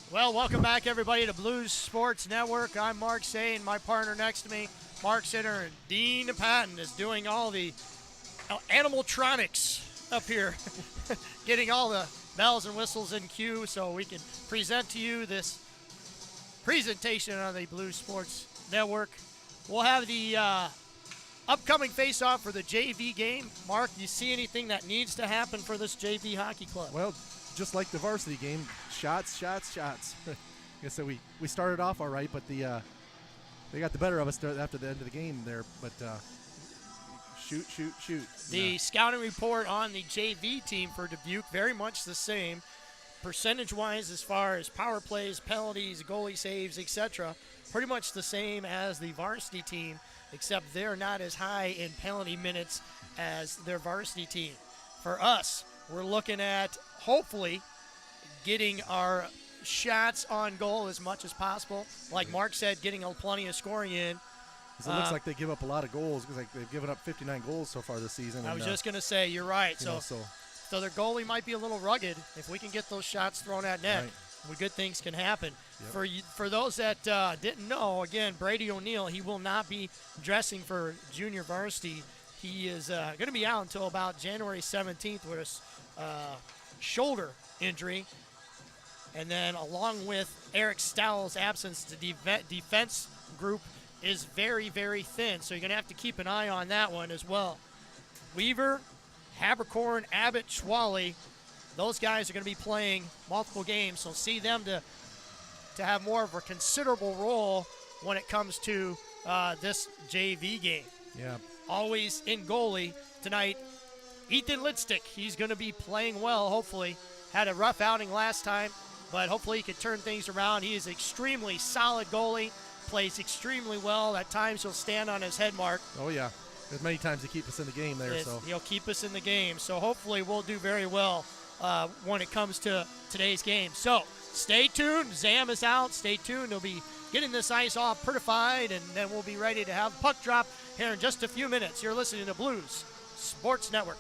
Well, welcome back, everybody, to Blues Sports Network. I'm Mark Say, and my partner next to me, Mark Sitter, and Dean Patton is doing all the animatronics up here, getting all the bells and whistles in cue so we can present to you this presentation on the Blues Sports Network. We'll have the upcoming face-off for the JV game. Mark, you see anything that needs to happen for this JV hockey club? Well, just like the varsity game, shots. Like I said, we started off all right, but they got the better of us after the end of the game there. But shoot. The scouting report on the JV team for Dubuque, very much the same. Percentage-wise, as far as power plays, penalties, goalie saves, etc., pretty much the same as the varsity team, except they're not as high in penalty minutes as their varsity team. For us, we're looking at hopefully getting our shots on goal as much as possible. Like Mark said, getting plenty of scoring in. It looks like they give up a lot of goals because they've given up 59 goals so far this season. I was just going to say, you're right. So So their goalie might be a little rugged. If we can get those shots thrown at net, good things can happen. Yep. For those that didn't know, again, Brady O'Neill, he will not be dressing for junior varsity. He is going to be out until about January 17th with a shoulder injury. And then along with Eric Stowell's absence, the defense group is very, very thin. So you're going to have to keep an eye on that one as well. Weaver, Habercorn, Abbott, Schwally, those guys are going to be playing multiple games. So see them to have more of a considerable role when it comes to this JV game. Yeah. Always in goalie tonight, Ethan Lidstick. He's going to be playing well, hopefully. Had a rough outing last time, but hopefully he can turn things around. He is extremely solid goalie, plays extremely well. At times he'll stand on his head mark. Oh, yeah. There's many times to keep us in the game there. He'll keep us in the game. So hopefully we'll do very well when it comes to today's game. So stay tuned. Zam is out. Stay tuned. He'll be getting this ice all prettified, and then we'll be ready to have puck drop here in just a few minutes. You're listening to Blues Sports Network.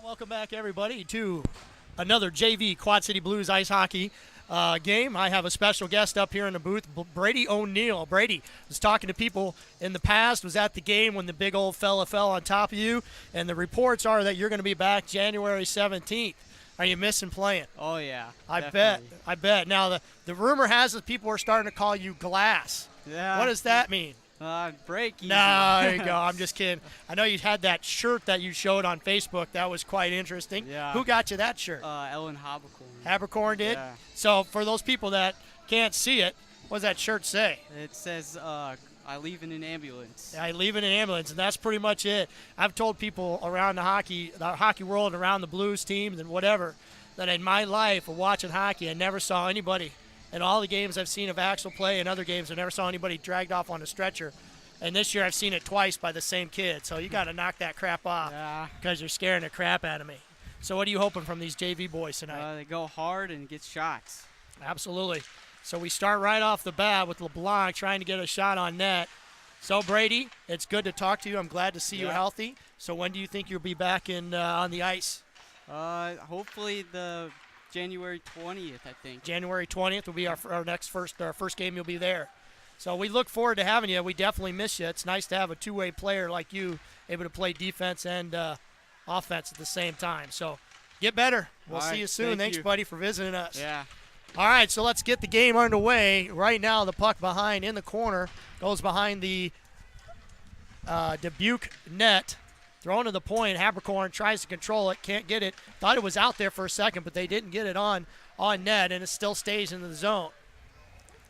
Welcome back, everybody, to another JV Quad City Blues ice hockey game. I have a special guest up here in the booth, Brady O'Neill. Brady was talking to people in the past, was at the game when the big old fella fell on top of you, and the reports are that you're going to be back January 17th. Are you missing playing? Oh, yeah. I definitely. bet. I bet. Now, the rumor has it people are starting to call you Glass. Yeah. What does that mean? Break easy. No, there you go. I'm just kidding. I know you had that shirt that you showed on Facebook. That was quite interesting. Yeah. Who got you that shirt? Ellen Habercorn. Habercorn did? Yeah. So for those people that can't see it, what does that shirt say? It says, I leave in an ambulance. I leave in an ambulance, and that's pretty much it. I've told people around the hockey world, and around the Blues teams and whatever, that in my life of watching hockey, I never saw anybody, in all the games I've seen of Axel play and other games, I never saw anybody dragged off on a stretcher. And this year I've seen it twice by the same kid. So you got to knock that crap off because you're scaring the crap out of me. So what are you hoping from these JV boys tonight? They go hard and get shots. Absolutely. So we start right off the bat with LeBlanc trying to get a shot on net. So, Brady, it's good to talk to you. I'm glad to see you healthy. So when do you think you'll be back in on the ice? Hopefully the January 20th, I think. January 20th will be our first game. You'll be there. So we look forward to having you. We definitely miss you. It's nice to have a two-way player like you able to play defense and offense at the same time. So get better. We'll see you soon. Thanks, buddy, for visiting us. Yeah. All right, so let's get the game underway. Right now, the puck behind in the corner goes behind the Dubuque net. Thrown to the point. Habercorn tries to control it. Can't get it. Thought it was out there for a second, but they didn't get it on net, and it still stays in the zone.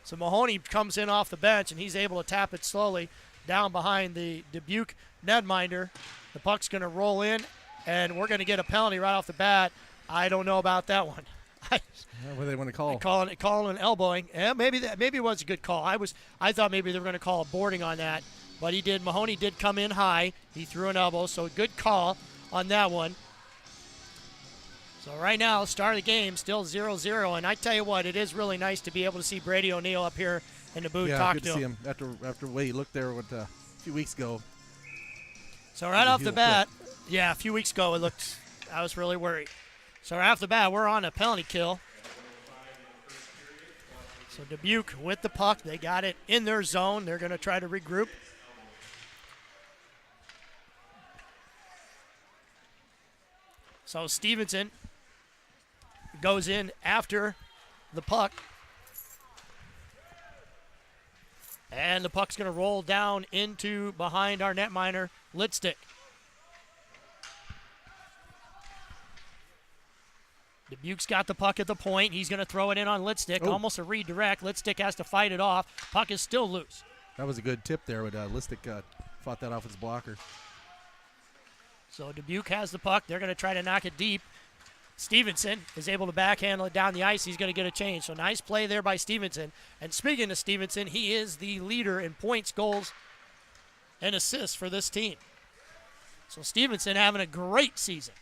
So Mahoney comes in off the bench, and he's able to tap it slowly down behind the Dubuque netminder. The puck's going to roll in, and we're going to get a penalty right off the bat. I don't know about that one. What do they want to call? Calling an elbowing. Yeah, maybe it was a good call. I thought maybe they were going to call a boarding on that, but he did. Mahoney did come in high. He threw an elbow, so a good call on that one. So right now, start of the game, still 0-0, and I tell you what, it is really nice to be able to see Brady O'Neill up here in the booth talking to him. Yeah, good to see him after the way he looked there a few weeks ago. So right off the bat, a few weeks ago I was really worried. So right off the bat, we're on a penalty kill. So Dubuque with the puck, they got it in their zone. They're going to try to regroup. So Stevenson goes in after the puck. And the puck's going to roll down into behind our netminder, Litstick. Dubuque's got the puck at the point. He's going to throw it in on Litstick. Oh. Almost a redirect. Litstick has to fight it off. Puck is still loose. That was a good tip there. Litstick fought that off with his blocker. So Dubuque has the puck. They're going to try to knock it deep. Stevenson is able to backhandle it down the ice. He's going to get a change. So nice play there by Stevenson. And speaking of Stevenson, he is the leader in points, goals, and assists for this team. So Stevenson having a great season.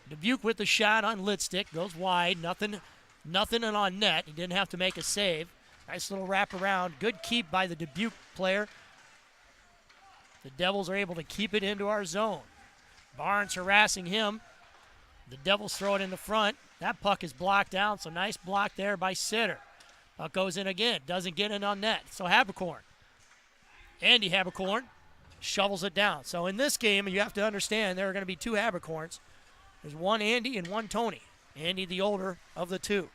Dubuque with the shot on Litstick. Goes wide. Nothing and on net. He didn't have to make a save. Nice little wraparound. Good keep by the Dubuque player. The Devils are able to keep it into our zone. Barnes harassing him. The Devils throw it in the front. That puck is blocked down, so nice block there by Sitter. Puck goes in again. Doesn't get in on net. So Habercorn. Andy Habercorn shovels it down. So in this game, you have to understand there are going to be two Habercorns. There's one Andy and one Tony. Andy the older of the two.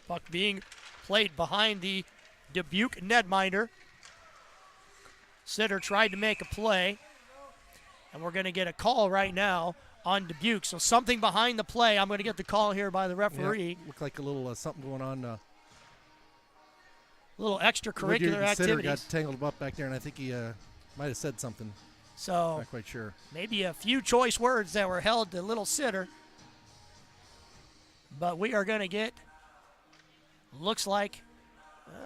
Puck being played behind the Dubuque netminder. Sitter tried to make a play, and we're going to get a call right now on Dubuque. So something behind the play. I'm going to get the call here by the referee. Looked like a little something going on. A little extracurricular activities. Sitter got tangled up back there, and I think he might have said something. So not quite sure. Maybe a few choice words that were held to little Sitter. But we are going to get, looks like,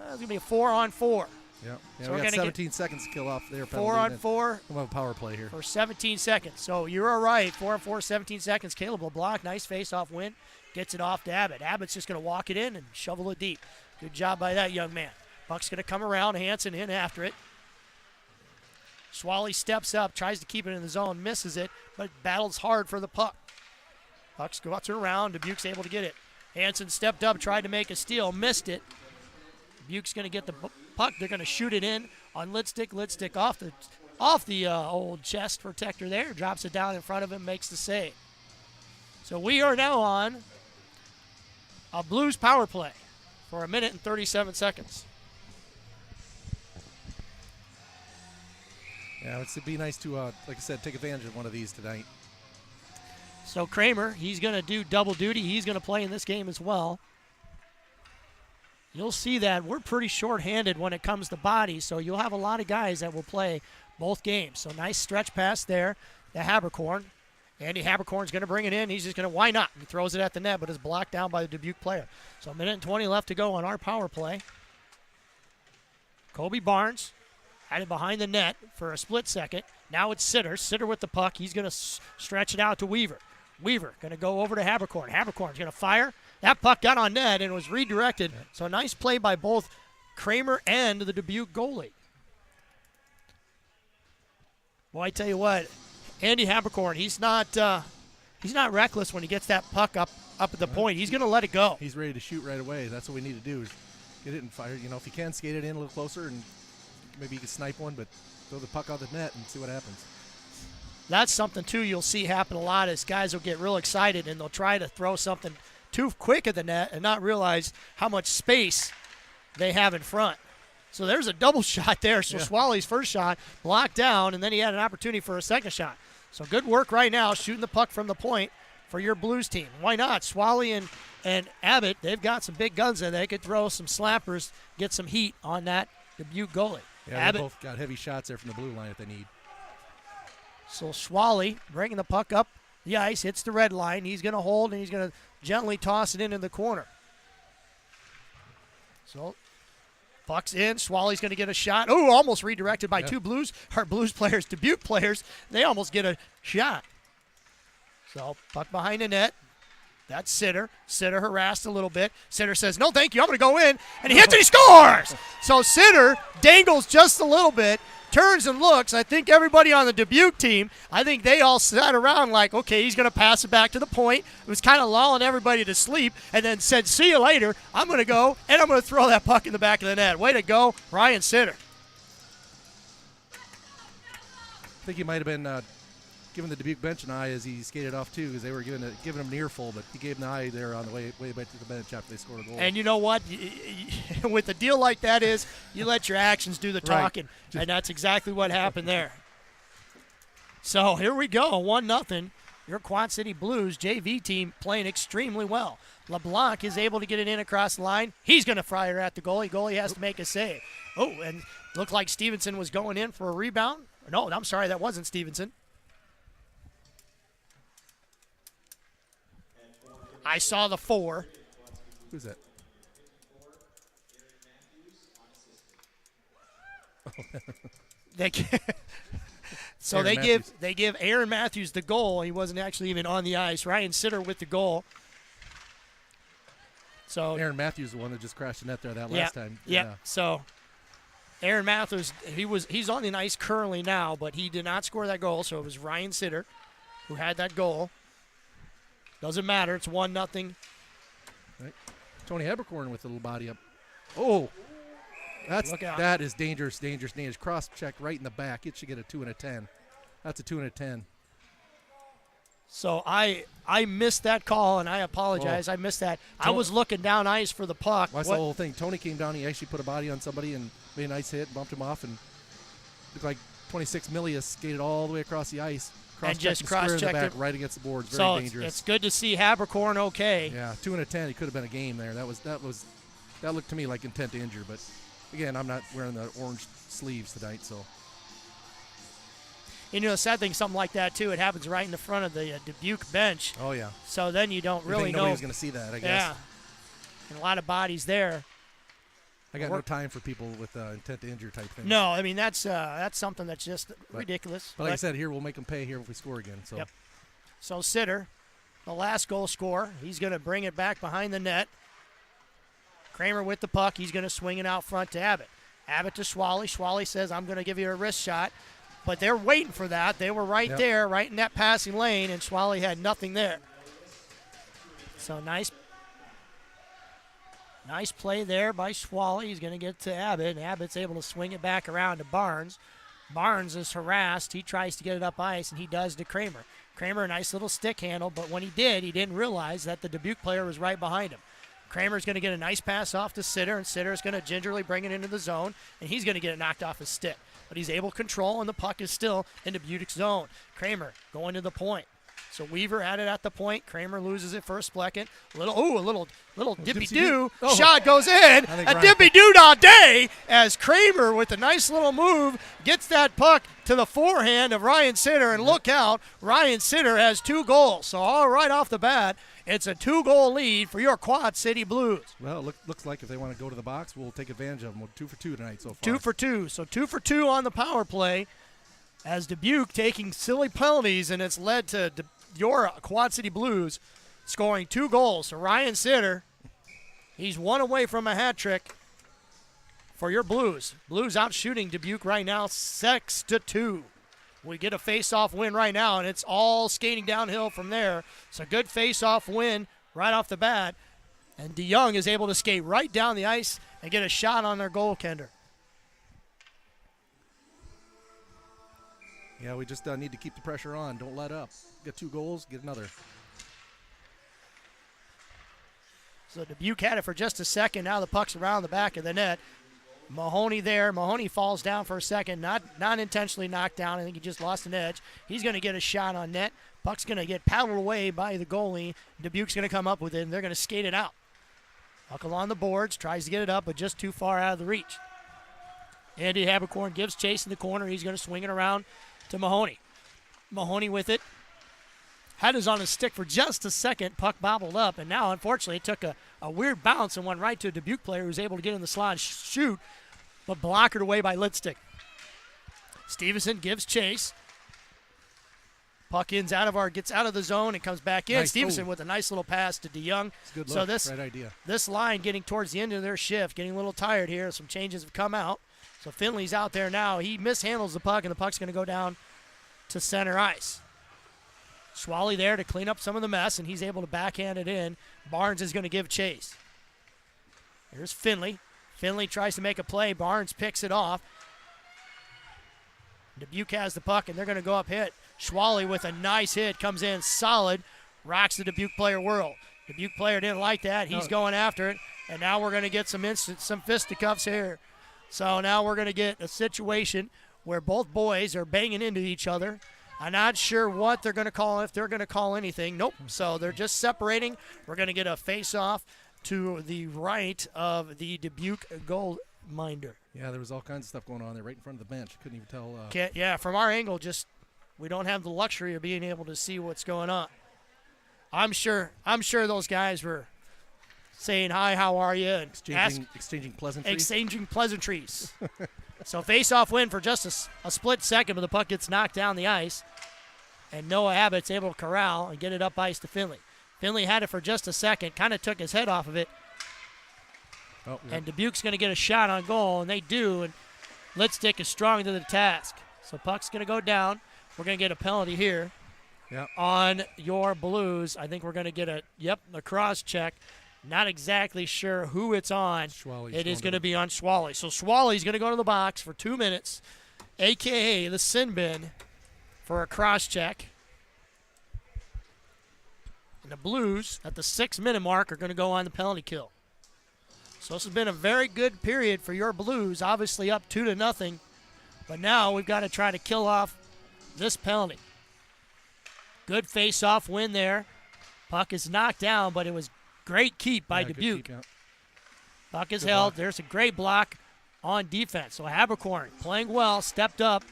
it's going to be a 4-on-4. Yeah, So we got 17 seconds to kill off there. 4-on-4. We'll have a power play here. For 17 seconds. So you're all right. 4-on-4, 17 seconds. Caleb LeBlanc, nice face-off win. Gets it off to Abbott. Abbott's just going to walk it in and shovel it deep. Good job by that young man. Puck's going to come around. Hansen in after it. Swally steps up, tries to keep it in the zone, misses it, but battles hard for the puck. Puck squats around. Dubuque's able to get it. Hansen stepped up, tried to make a steal, missed it. Dubuque's going to get the puck. They're going to shoot it in on Litstick. Litstick off the old chest protector there, drops it down in front of him, makes the save. So we are now on a Blues power play for 1 minute and 37 seconds. Yeah, it'd be nice to, like I said, take advantage of one of these tonight. So Kramer, he's going to do double duty. He's going to play in this game as well. You'll see that we're pretty short-handed when it comes to bodies, so you'll have a lot of guys that will play both games. So nice stretch pass there to Haberkorn. Andy Haberkorn's going to bring it in. He's just going to, why not? He throws it at the net, but is blocked down by the Dubuque player. So 1 minute and 20 left to go on our power play. Kobe Barnes had it behind the net for a split second. Now it's Sitter. Sitter with the puck. He's going to stretch it out to Weaver. Weaver going to go over to Haberkorn. Haberkorn's going to fire. That puck got on net and was redirected. So a nice play by both Kramer and the Dubuque goalie. Well, I tell you what, Andy Haberkorn, he's not reckless when he gets that puck up at the point. He's going to let it go. He's ready to shoot right away. That's what we need to do is get it and fire. You know, if you can, skate it in a little closer and maybe you can snipe one, but throw the puck out the net and see what happens. That's something, too, you'll see happen a lot is guys will get real excited and they'll try to throw something too quick at the net and not realize how much space they have in front. So there's a double shot there. So Swally's first shot blocked down, and then he had an opportunity for a second shot. So good work right now shooting the puck from the point for your Blues team. Why not? Swally and Abbott, they've got some big guns there. They could throw some slappers, get some heat on that Dubuque goalie. Yeah, Abbott, they both got heavy shots there from the blue line if they need. So Swally bringing the puck up the ice, hits the red line. He's going to hold, and he's going to gently toss it into the corner. So puck's in. Swally's going to get a shot. Oh, almost redirected by two Blues players, Dubuque players. They almost get a shot. So puck behind the net. That's Sitter. Sitter harassed a little bit. Sitter says, no, thank you. I'm going to go in. And he hits it. He scores. So Sitter dangles just a little bit, turns and looks. I think everybody on the Dubuque team, I think they all sat around like, okay, he's going to pass it back to the point. It was kind of lulling everybody to sleep and then said, see you later. I'm going to go, and I'm going to throw that puck in the back of the net. Way to go, Ryan Sitter. I think he might have been giving the Dubuque bench an eye as he skated off, too, because they were giving him an earful, but he gave him an eye there on the way back to the bench after they scored a goal. And you know what? With a deal like that is, you let your actions do the talking, and that's exactly what happened there. So here we go, 1-0. Your Quad City Blues JV team playing extremely well. LeBlanc is able to get it in across the line. He's going to fire at the goalie. Goalie has to make a save. Oh, and looked like Stevenson was going in for a rebound. No, I'm sorry, that wasn't Stevenson. I saw the 4. Who's that? So they give Aaron Matthews the goal. He wasn't actually even on the ice. Ryan Sitter with the goal. So Aaron Matthews is the one that just crashed the net there last time. Yeah. So Aaron Matthews, he's on the ice currently now, but he did not score that goal. So it was Ryan Sitter who had that goal. Doesn't matter. It's 1-0. Right. Tony Haberkorn with a little body up. Oh, that is dangerous, dangerous, dangerous. Cross check right in the back. It should get a 2 and a 10. That's a 2 and a 10. So I missed that call, and I apologize. I missed that. I was looking down ice for the puck. Well, that's the whole thing. Tony came down. He actually put a body on somebody and made a nice hit, bumped him off, and looked like 26 Milius skated all the way across the ice. And just cross-checked it right against the boards. Very dangerous. It's good to see Haberkorn okay. Yeah, 2 and a 10. He could have been a game there. That looked to me like intent to injure. But again, I'm not wearing the orange sleeves tonight, so. You know, the sad thing, something like that too. It happens right in the front of the Dubuque bench. Oh yeah. So then you don't really know. Nobody was going to see that, I guess. Yeah. And a lot of bodies there. I got no time for people with intent to injure type things. No, I mean that's something that's just ridiculous. But like I said, here we'll make them pay here if we score again. So. Yep. So Sitter, the last goal scorer, he's going to bring it back behind the net. Kramer with the puck. He's going to swing it out front to Abbott. Abbott to Swally. Swally says, I'm going to give you a wrist shot. but they're waiting for that. They were right Yep. there, right in that passing lane, and Schwally had nothing there. So nice play there by Schwally. He's going to get to Abbott, and Abbott's able to swing it back around to Barnes. Barnes is harassed. He tries to get it up ice, and he does to Kramer. Kramer, a nice little stick handle, but when he did, he didn't realize that the Dubuque player was right behind him. Kramer's going to get a nice pass off to Sitter, and Sitter's going to gingerly bring it into the zone, and he's going to get it knocked off his stick. But he's able to control, and the puck is still in Dubuque's zone. Kramer going to the point. So Weaver had it at the point. Kramer loses it for a second. A little dippy-doo. Oh. Shot goes in. A dippy-doo all day as Kramer, with a nice little move, gets that puck to the forehand of Ryan Sitter. And look out, Ryan Sitter has 2 goals. So all right off the bat, it's a 2-goal lead for your Quad City Blues. Well, looks like if they want to go to the box, we'll take advantage of them. We're 2 for 2 tonight so far. 2 for 2. So 2 for 2 on the power play as Dubuque taking silly penalties, and it's led to your Quad City Blues scoring 2 goals. So Ryan Sitter, he's 1 away from a hat trick for your Blues. Blues out shooting Dubuque right now 6-2. We get a face-off win right now, and it's all skating downhill from there. So good face-off win right off the bat. And DeYoung is able to skate right down the ice and get a shot on their goaltender. Yeah, we just need to keep the pressure on. Don't let up. Get 2 goals, get another. So Dubuque had it for just a second. Now the puck's around the back of the net. Mahoney there. Mahoney falls down for a second. Not intentionally knocked down. I think he just lost an edge. He's going to get a shot on net. Puck's going to get paddled away by the goalie. Dubuque's going to come up with it, and they're going to skate it out. Puck along the boards. Tries to get it up, but just too far out of the reach. Andy Habercorn gives chase in the corner. He's going to swing it around to Mahoney. Mahoney with it. Head is on his stick for just a second. Puck bobbled up, and now, unfortunately, it took a weird bounce and went right to a Dubuque player who was able to get in the slot and shoot, but blockered away by Litstick. Stevenson gives chase. Puck gets out of the zone and comes back in. Nice. Stevenson with a nice little pass to DeYoung. It's a good So look. Right idea. this line getting towards the end of their shift, getting a little tired here. Some changes have come out. So Finley's out there now. He mishandles the puck, and the puck's going to go down to center ice. Schwally there to clean up some of the mess, and he's able to backhand it in. Barnes is going to give chase. Here's Finley. Finley tries to make a play. Barnes picks it off. Dubuque has the puck, and they're going to go up hit. Schwally with a nice hit. Comes in solid. Rocks the Dubuque player whirl. Dubuque player didn't like that. He's going after it. And now we're going to get some fisticuffs here. So now we're going to get a situation where both boys are banging into each other. I'm not sure what they're going to call, if they're going to call anything. Nope. So they're just separating. We're going to get a face-off to the right of the Dubuque goal minder. Yeah, there was all kinds of stuff going on there right in front of the bench. Couldn't even tell. Yeah, from our angle, we don't have the luxury of being able to see what's going on. I'm sure those guys were saying, hi, how are you? And exchanging pleasantries. Exchanging pleasantries. So face-off win for just a split second, but the puck gets knocked down the ice. And Noah Abbott's able to corral and get it up ice to Finley. Finley had it for just a second, kind of took his head off of it. Oh, yeah. And Dubuque's going to get a shot on goal, and they do. And Litstick is strong to the task. So puck's going to go down. We're going to get a penalty here on your Blues. I think we're going to get a cross check. Not exactly sure who it's on. It is going to be on Schwally. So Schwally's going to go to the box for 2 minutes, a.k.a. the sin bin, for a cross check. And the Blues, at the 6-minute mark, are going to go on the penalty kill. So this has been a very good period for your Blues, obviously up 2-0. But now we've got to try to kill off this penalty. Good face-off win there. Puck is knocked down, but it was great keep by Dubuque. Puck is held. There's a great block on defense. So Habercorn playing well, stepped up.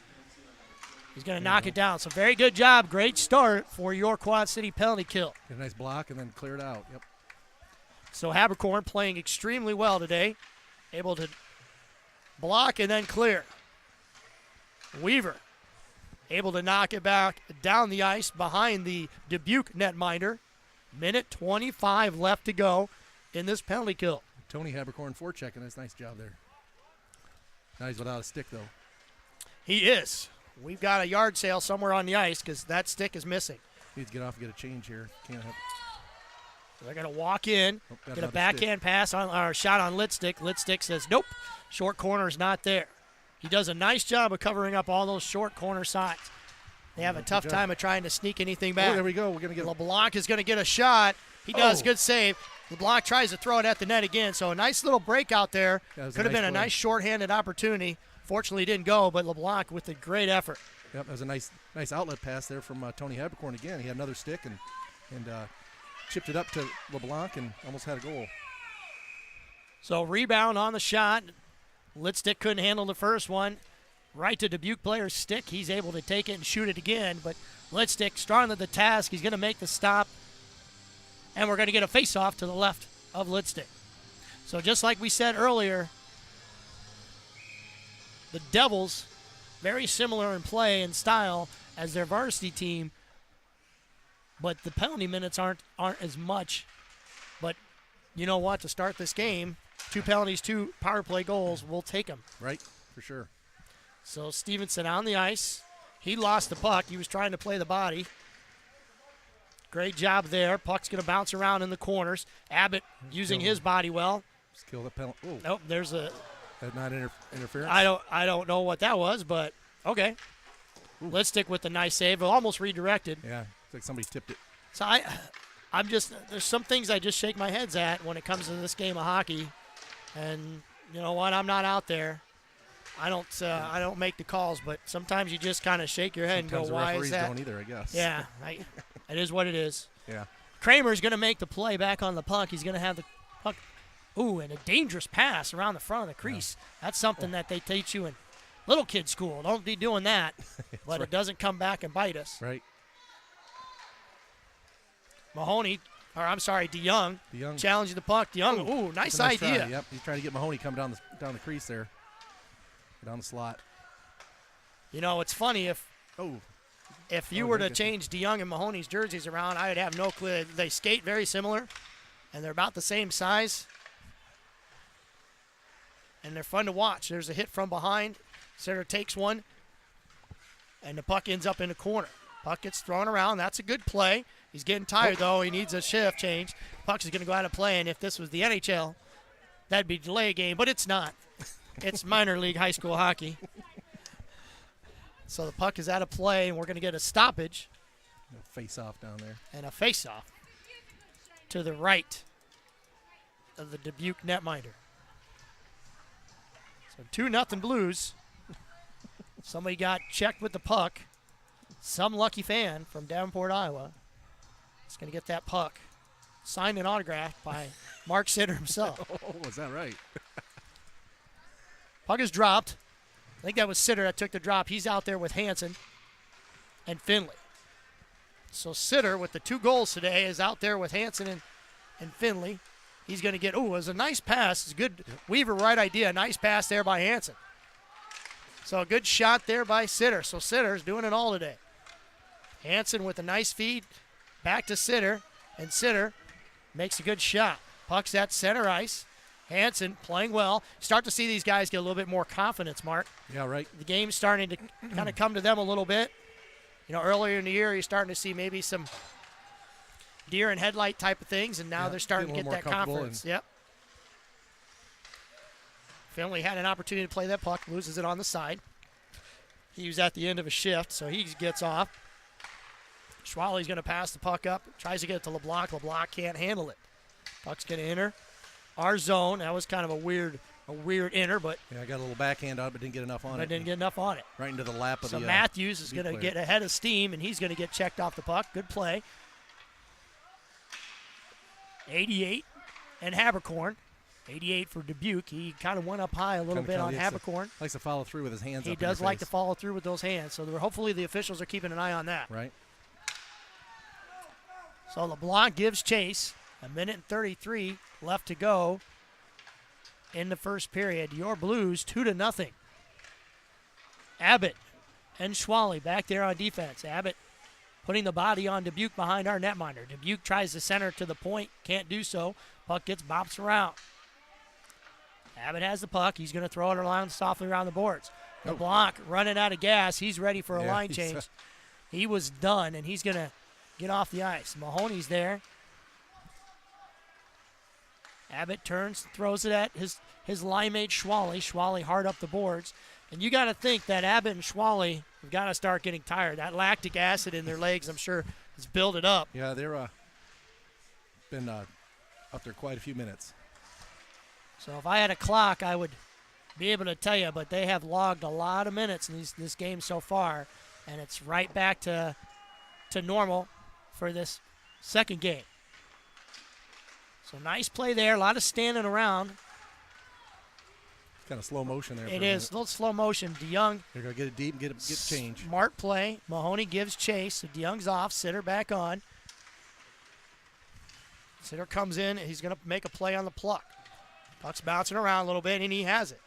He's going to knock it down. So very good job. Great start for your Quad City penalty kill. Get a nice block and then clear it out. Yep. So Habercorn playing extremely well today. Able to block and then clear. Weaver able to knock it back down the ice behind the Dubuque netminder. Minute 25 left to go in this penalty kill. Tony Habercorn forechecking. That's a nice job there. Now he's without a stick, though. He is. we've got a yard sale somewhere on the ice because that stick is missing. Needs to get off and get a change here. Can't have. They're going to walk in, get a backhand stick. pass on or shot on Litstick. Litstick says, nope, short corner is not there. He does a nice job of covering up all those short corner sides. They have a tough time of trying to sneak anything back. Oh, there we go. We're going to get LeBlanc is going to get a shot. He does. Good save. LeBlanc tries to throw it at the net again. So a nice little break out there. Could have been a nice shorthanded opportunity. Fortunately, didn't go, but LeBlanc with a great effort. Yep, that was a nice outlet pass there from Tony Habercorn again. He had another stick and chipped it up to LeBlanc and almost had a goal. So rebound on the shot. Litstick couldn't handle the first one. Right to Dubuque player's stick. He's able to take it and shoot it again, but Litstick strong to the task. He's going to make the stop, and we're going to get a face-off to the left of Litstick. So just like we said earlier, the Devils, very similar in play and style as their varsity team, but the penalty minutes aren't as much. But you know what? To start this game, 2 penalties, 2 power play goals, we'll take them. Right, for sure. So Stevenson on the ice. He lost the puck. He was trying to play the body. Great job there. Puck's going to bounce around in the corners. Abbott using his body well. Just kill the penalty. Oh, nope, there's a. That's not interference. I don't know what that was, but okay. Let's stick with the nice save. Almost redirected. Yeah, it's like somebody tipped it. So I'm just, there's some things I just shake my heads at when it comes to this game of hockey, and you know what? I'm not out there. I don't make the calls, but sometimes you just kind of shake your head Sometimes and go, "Why is that?" Don't either, I guess. Yeah, it is what it is. Yeah. Kramer's going to make the play back on the puck. He's going to have the puck. Ooh, and a dangerous pass around the front of the crease. Yeah. That's something that they teach you in little kid school. Don't be doing that, but it doesn't come back and bite us. Right. DeYoung challenging the puck. DeYoung, ooh, nice idea. Try. Yep, he's trying to get Mahoney come down the crease there. Down the slot. You know, it's funny if you were to change DeYoung and Mahoney's jerseys around, I would have no clue. They skate very similar, and they're about the same size, and they're fun to watch. There's a hit from behind. Sitter takes one, and the puck ends up in the corner. Puck gets thrown around. That's a good play. He's getting tired, though. He needs a shift change. Puck is going to go out of play, and if this was the NHL, that'd be delay game, but it's not. It's minor league high school hockey. So the puck is out of play, and we're going to get a stoppage. Face-off down there. And a face-off to the right of the Dubuque netminder. So 2-0 Blues. Somebody got checked with the puck. Some lucky fan from Davenport, Iowa is going to get that puck signed and autographed by Mark Sitter himself. Oh, is that right? Puck is dropped. I think that was Sitter that took the drop. He's out there with Hansen and Finley. So Sitter, with the 2 goals today, is out there with Hansen and Finley. He's going to get, it was a nice pass. It's good. Yep. Weaver, right idea. Nice pass there by Hansen. So a good shot there by Sitter. So Sitter's doing it all today. Hansen with a nice feed back to Sitter, and Sitter makes a good shot. Puck's at center ice. Hansen playing well. Start to see these guys get a little bit more confidence, Mark. Yeah, right. The game's starting to kind of come to them a little bit. You know, earlier in the year, you're starting to see maybe some deer and headlight type of things, and now they're starting to get that confidence. Yep. Finley had an opportunity to play that puck, loses it on the side. He was at the end of a shift, so he gets off. Schwally's going to pass the puck up, tries to get it to LeBlanc. LeBlanc can't handle it. Puck's going to enter our zone. That was kind of a weird enter, but yeah, I got a little backhand on it, but didn't get enough on it. Didn't get enough on it. Right into the lap of so the. So Matthews is going to get ahead of steam, and he's going to get checked off the puck. Good play. 88 and Habercorn. 88 for Dubuque. He kind of went up high a little bit on Habercorn. Likes to follow through with his hands. He does like to follow through with those hands. So hopefully the officials are keeping an eye on that. Right. So LeBlanc gives chase. 1:33 left to go in the first period. Your Blues 2-0. Abbott and Schwally back there on defense. Abbott putting the body on Dubuque behind our netminder. Dubuque tries to center to the point. Can't do so. Puck gets bopped around. Abbott has the puck. He's going to throw it around softly around the boards. LeBlanc running out of gas. He's ready for a Yeah, line he's, change. He was done, and he's going to get off the ice. Mahoney's there. Abbott turns, throws it at his line mate Schwally. Schwally hard up the boards. And you got to think that Abbott and Schwally have got to start getting tired. That lactic acid in their legs, I'm sure, has built it up. Yeah, they're been up there quite a few minutes. So if I had a clock, I would be able to tell you, but they have logged a lot of minutes in this game so far, and it's right back to normal for this second game. So nice play there, a lot of standing around. Kind of slow motion there. It is a little slow motion. DeYoung. They're going to get it deep and get change. Smart play. Mahoney gives chase. So DeYoung's off. Sitter back on. Sitter comes in. He's going to make a play on the pluck. Puck's bouncing around a little bit, and he has it.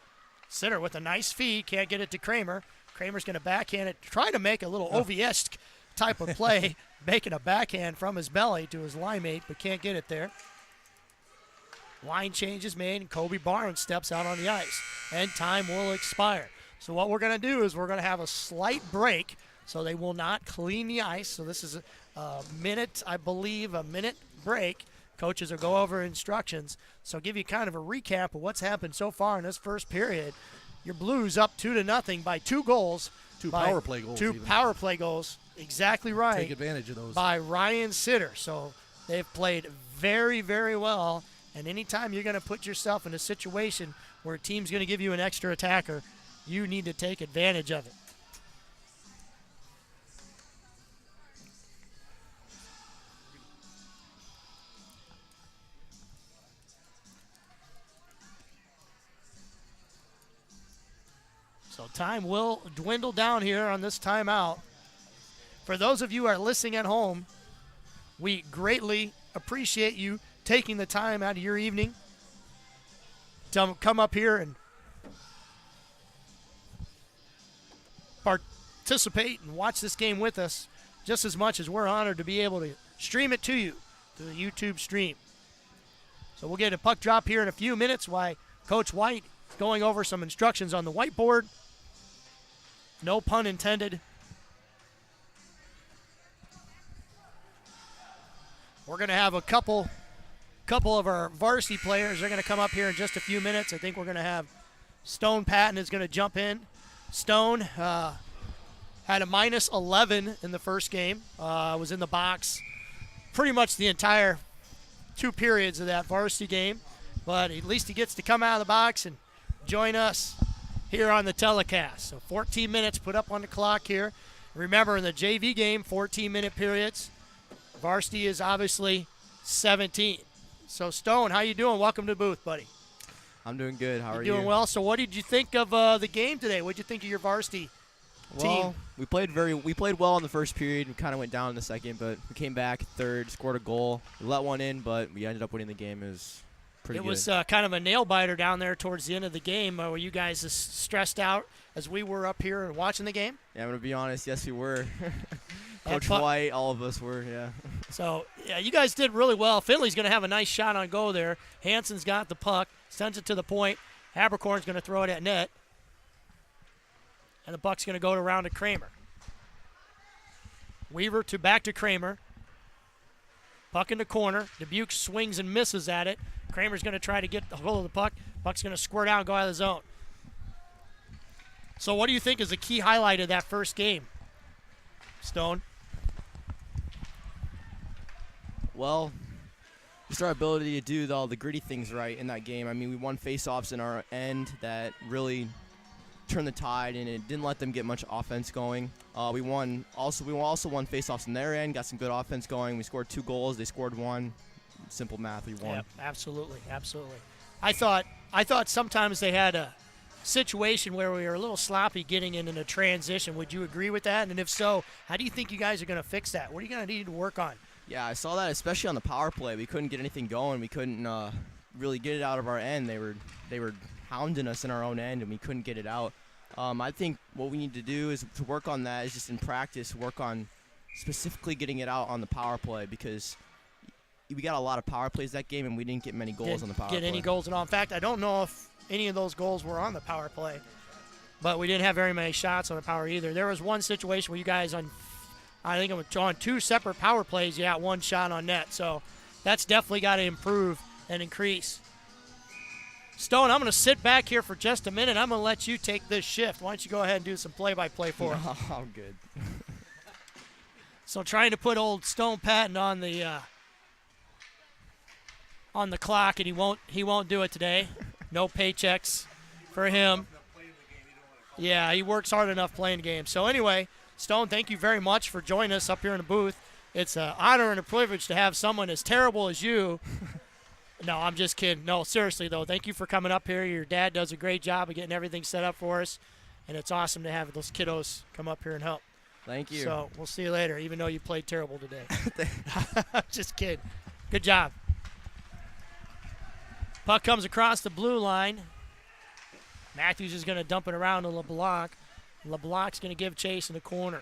Sitter with a nice feed. Can't get it to Kramer. Kramer's going to backhand it. Try to make a little OVS type of play. Making a backhand from his belly to his line mate, but can't get it there. Line change is made, and Kobe Barnes steps out on the ice, and time will expire. So what we're going to do is we're going to have a slight break, so they will not clean the ice. So this is a minute, I believe, a minute break. Coaches will go over instructions. So give you kind of a recap of what's happened so far in this first period. Your Blues up 2-0 by 2 goals. Two power play goals. Two power play goals. Exactly right. Take advantage of those. By Ryan Sitter. So they've played very, very well. And anytime you're going to put yourself in a situation where a team's going to give you an extra attacker, you need to take advantage of it. So time will dwindle down here on this timeout. For those of you who are listening at home, we greatly appreciate you taking the time out of your evening to come up here and participate and watch this game with us just as much as we're honored to be able to stream it to you through the YouTube stream. So we'll get a puck drop here in a few minutes while Coach White is going over some instructions on the whiteboard. No pun intended. We're going to have a couple of our varsity players. They're going to come up here in just a few minutes. I think we're going to have Stone Patton is going to jump in. Stone had a minus 11 in the first game. Was in the box pretty much the entire 2 periods of that varsity game. But at least he gets to come out of the box and join us here on the telecast. So 14 minutes put up on the clock here. Remember, in the JV game, 14-minute periods. Varsity is obviously 17. So, Stone, how you doing? Welcome to the booth, buddy. I'm doing good. How are you? Doing well. So, what did you think of the game today? What did you think of your varsity team? We played well in the first period. We kind of went down in the second, but we came back third, scored a goal. We let one in, but we ended up winning the game. It was pretty good. It was kind of a nail-biter down there towards the end of the game. Were you guys as stressed out as we were up here and watching the game? Yeah, I'm going to be honest. Yes, we were. Coach White, all of us were, yeah. So, yeah, you guys did really well. Finley's going to have a nice shot on goal there. Hansen's got the puck, sends it to the point. Habercorn's going to throw it at net. And the puck's going to go around to Kramer. Weaver back to Kramer. Puck in the corner. Dubuque swings and misses at it. Kramer's going to try to get a hold of the puck. Puck's going to squirt out and go out of the zone. So what do you think is the key highlight of that first game, Stone? Well, just our ability to do all the gritty things right in that game. I mean, we won face-offs in our end that really turned the tide, and it didn't let them get much offense going. We also won face-offs in their end, got some good offense going. We scored 2 goals. They scored 1. Simple math, we won. Yeah, absolutely. I thought sometimes they had a situation where we were a little sloppy getting in a transition. Would you agree with that? And if so, how do you think you guys are going to fix that? What are you going to need to work on? Yeah, I saw that, especially on the power play. We couldn't get anything going. We couldn't really get it out of our end. They were hounding us in our own end, and we couldn't get it out. I think what we need to do is to work on that, is just in practice, work on specifically getting it out on the power play, because we got a lot of power plays that game, and we didn't get many goals on the power play. Get any goals at all. In fact, I don't know if any of those goals were on the power play. but we didn't have very many shots on the power either. There was one situation where you guys I think it was on 2 separate power plays, you got 1 shot on net. So that's definitely got to improve and increase. Stone, I'm going to sit back here for just a minute. I'm going to let you take this shift. Why don't you go ahead and do some play-by-play for us? Oh, I'm good. So trying to put old Stone Patton on the clock, and he won't do it today. No paychecks for him. Yeah, he works hard enough playing the game. So anyway, Stone, thank you very much for joining us up here in the booth. It's an honor and a privilege to have someone as terrible as you. No, I'm just kidding. No, seriously, though, thank you for coming up here. Your dad does a great job of getting everything set up for us, and it's awesome to have those kiddos come up here and help. Thank you. So we'll see you later, even though you played terrible today. Just kidding. Good job. Puck comes across the blue line. Matthews is going to dump it around to LeBlanc. LeBlanc's going to give chase in the corner.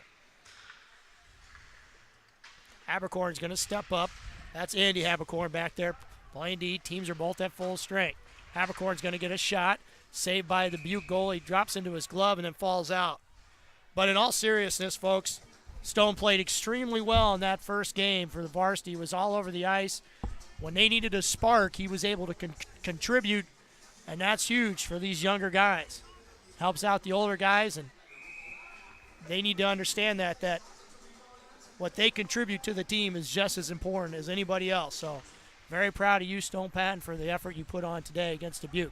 Habercorn's going to step up. That's Andy Habercorn back there playing D. Teams are both at full strength. Habercorn's going to get a shot. Saved by the Dubuque goalie. Drops into his glove and then falls out. But in all seriousness, folks, Stone played extremely well in that first game for the varsity. He was all over the ice. When they needed a spark, he was able to contribute, and that's huge for these younger guys. Helps out the older guys, and they need to understand that what they contribute to the team is just as important as anybody else. So very proud of you, Stone Patton, for the effort you put on today against Dubuque.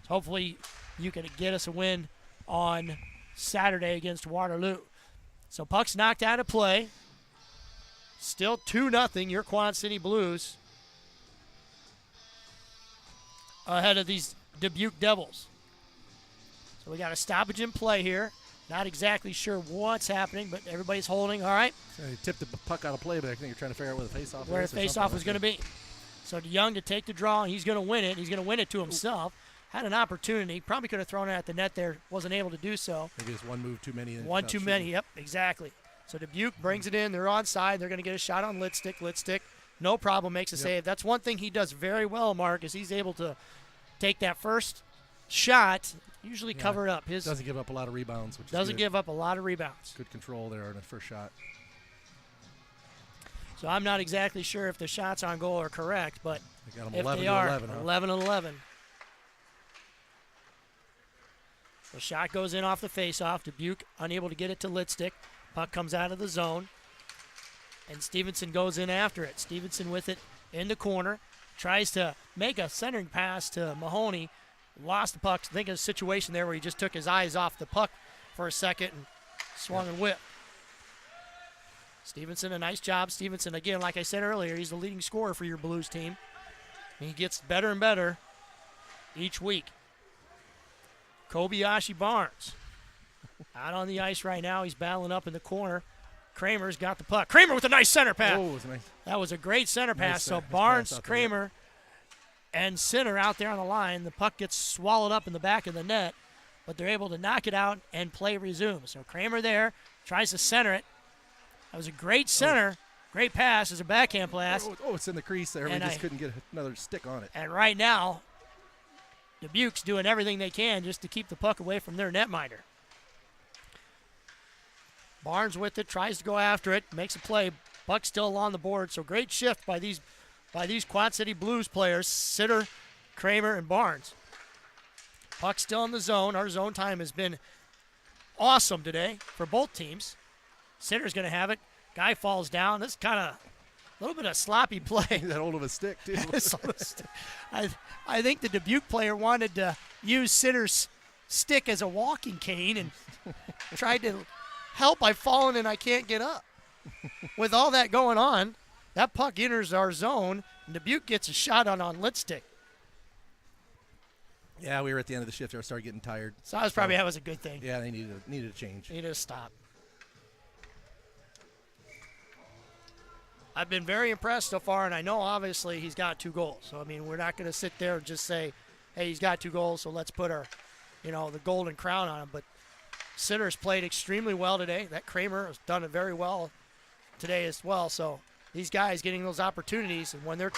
So hopefully you can get us a win on Saturday against Waterloo. So puck's knocked out of play. Still 2-0, your Quad City Blues ahead of these Dubuque Devils. So we got a stoppage in play here. Not exactly sure what's happening, but everybody's holding. All right. So he tipped the puck out of play, but I think you're trying to figure out where the faceoff is. Where the faceoff was going to be. So DeYoung to take the draw, and he's going to win it. He's going to win it to himself. Had an opportunity. Probably could have thrown it at the net there. Wasn't able to do so. Maybe just one move too many. One too many. Yep, exactly. So Dubuque brings it in. They're onside. They're going to get a shot on Litstick. Litstick, no problem, makes a save. That's one thing he does very well, Mark, is he's able to take that first shot, usually cover it up. His doesn't give up a lot of rebounds. Which doesn't is give up a lot of rebounds. Good control there on the first shot. So I'm not exactly sure if the shots on goal are correct, but They got him if 11 they to are, 11. Huh? 11 and 11. The shot goes in off the faceoff. Dubuque unable to get it to Litstick. Puck comes out of the zone, and Stevenson goes in after it. Stevenson with it in the corner. Tries to make a centering pass to Mahoney. Lost the puck. Think of a situation there where he just took his eyes off the puck for a second and swung and whipped. Stevenson, a nice job. Stevenson, again, like I said earlier, he's the leading scorer for your Blues team. He gets better and better each week. Kobayashi Barnes out on the ice right now. He's battling up in the corner. Kramer's got the puck. Kramer with a nice center pass. Oh, it was nice. That was a great center pass. Nice, So nice Barnes, pass out there, Kramer, and Sinner out there on the line. The puck gets swallowed up in the back of the net, but they're able to knock it out and play resumes. So Kramer there tries to center it. That was a great center. Great pass as a backhand pass. Oh, it's in the crease there. And we just couldn't get another stick on it. And right now, Dubuque's doing everything they can just to keep the puck away from their netminder. Barnes with it, tries to go after it, makes a play. Puck still along the board, so great shift by these Quad City Blues players, Sitter, Kramer, and Barnes. Puck still in the zone. Our zone time has been awesome today for both teams. Sitter's going to have it. Guy falls down. This is kind of a little bit of sloppy play. That old of a stick, too. I think the Dubuque player wanted to use Sitter's stick as a walking cane and tried to help by falling, and I can't get up. With all that going on, that puck enters our zone, and Dubuque gets a shot on Litstick. Yeah, we were at the end of the shift. I started getting tired. So that was a good thing. Yeah, they needed a change. Needed a stop. I've been very impressed so far, and I know obviously he's got 2 goals. So, I mean, we're not going to sit there and just say, hey, he's got 2 goals, so let's put the golden crown on him. But Sitter's played extremely well today. That Kramer has done it very well today as well. So these guys getting those opportunities, and when they're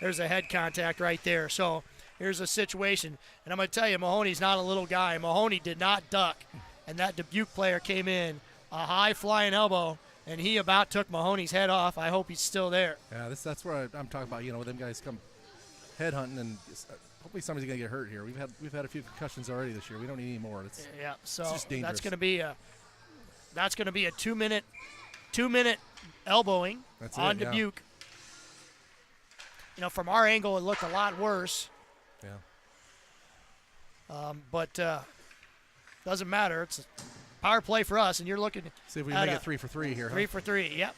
there's a head contact right there. So here's a situation. And I'm going to tell you, Mahoney's not a little guy. Mahoney did not duck. And that Dubuque player came in, a high flying elbow, and he about took Mahoney's head off. I hope he's still there. Yeah, that's where I'm talking about. Them guys come headhunting, and hopefully somebody's gonna get hurt here. We've had a few concussions already this year. We don't need any more. It's so just dangerous. that's gonna be a 2-minute elbowing on Dubuque. From our angle, it looked a lot worse. Yeah. But doesn't matter. It's a power play for us, and you're looking. See if we can make it 3 for 3 here. 3 for 3. Yep.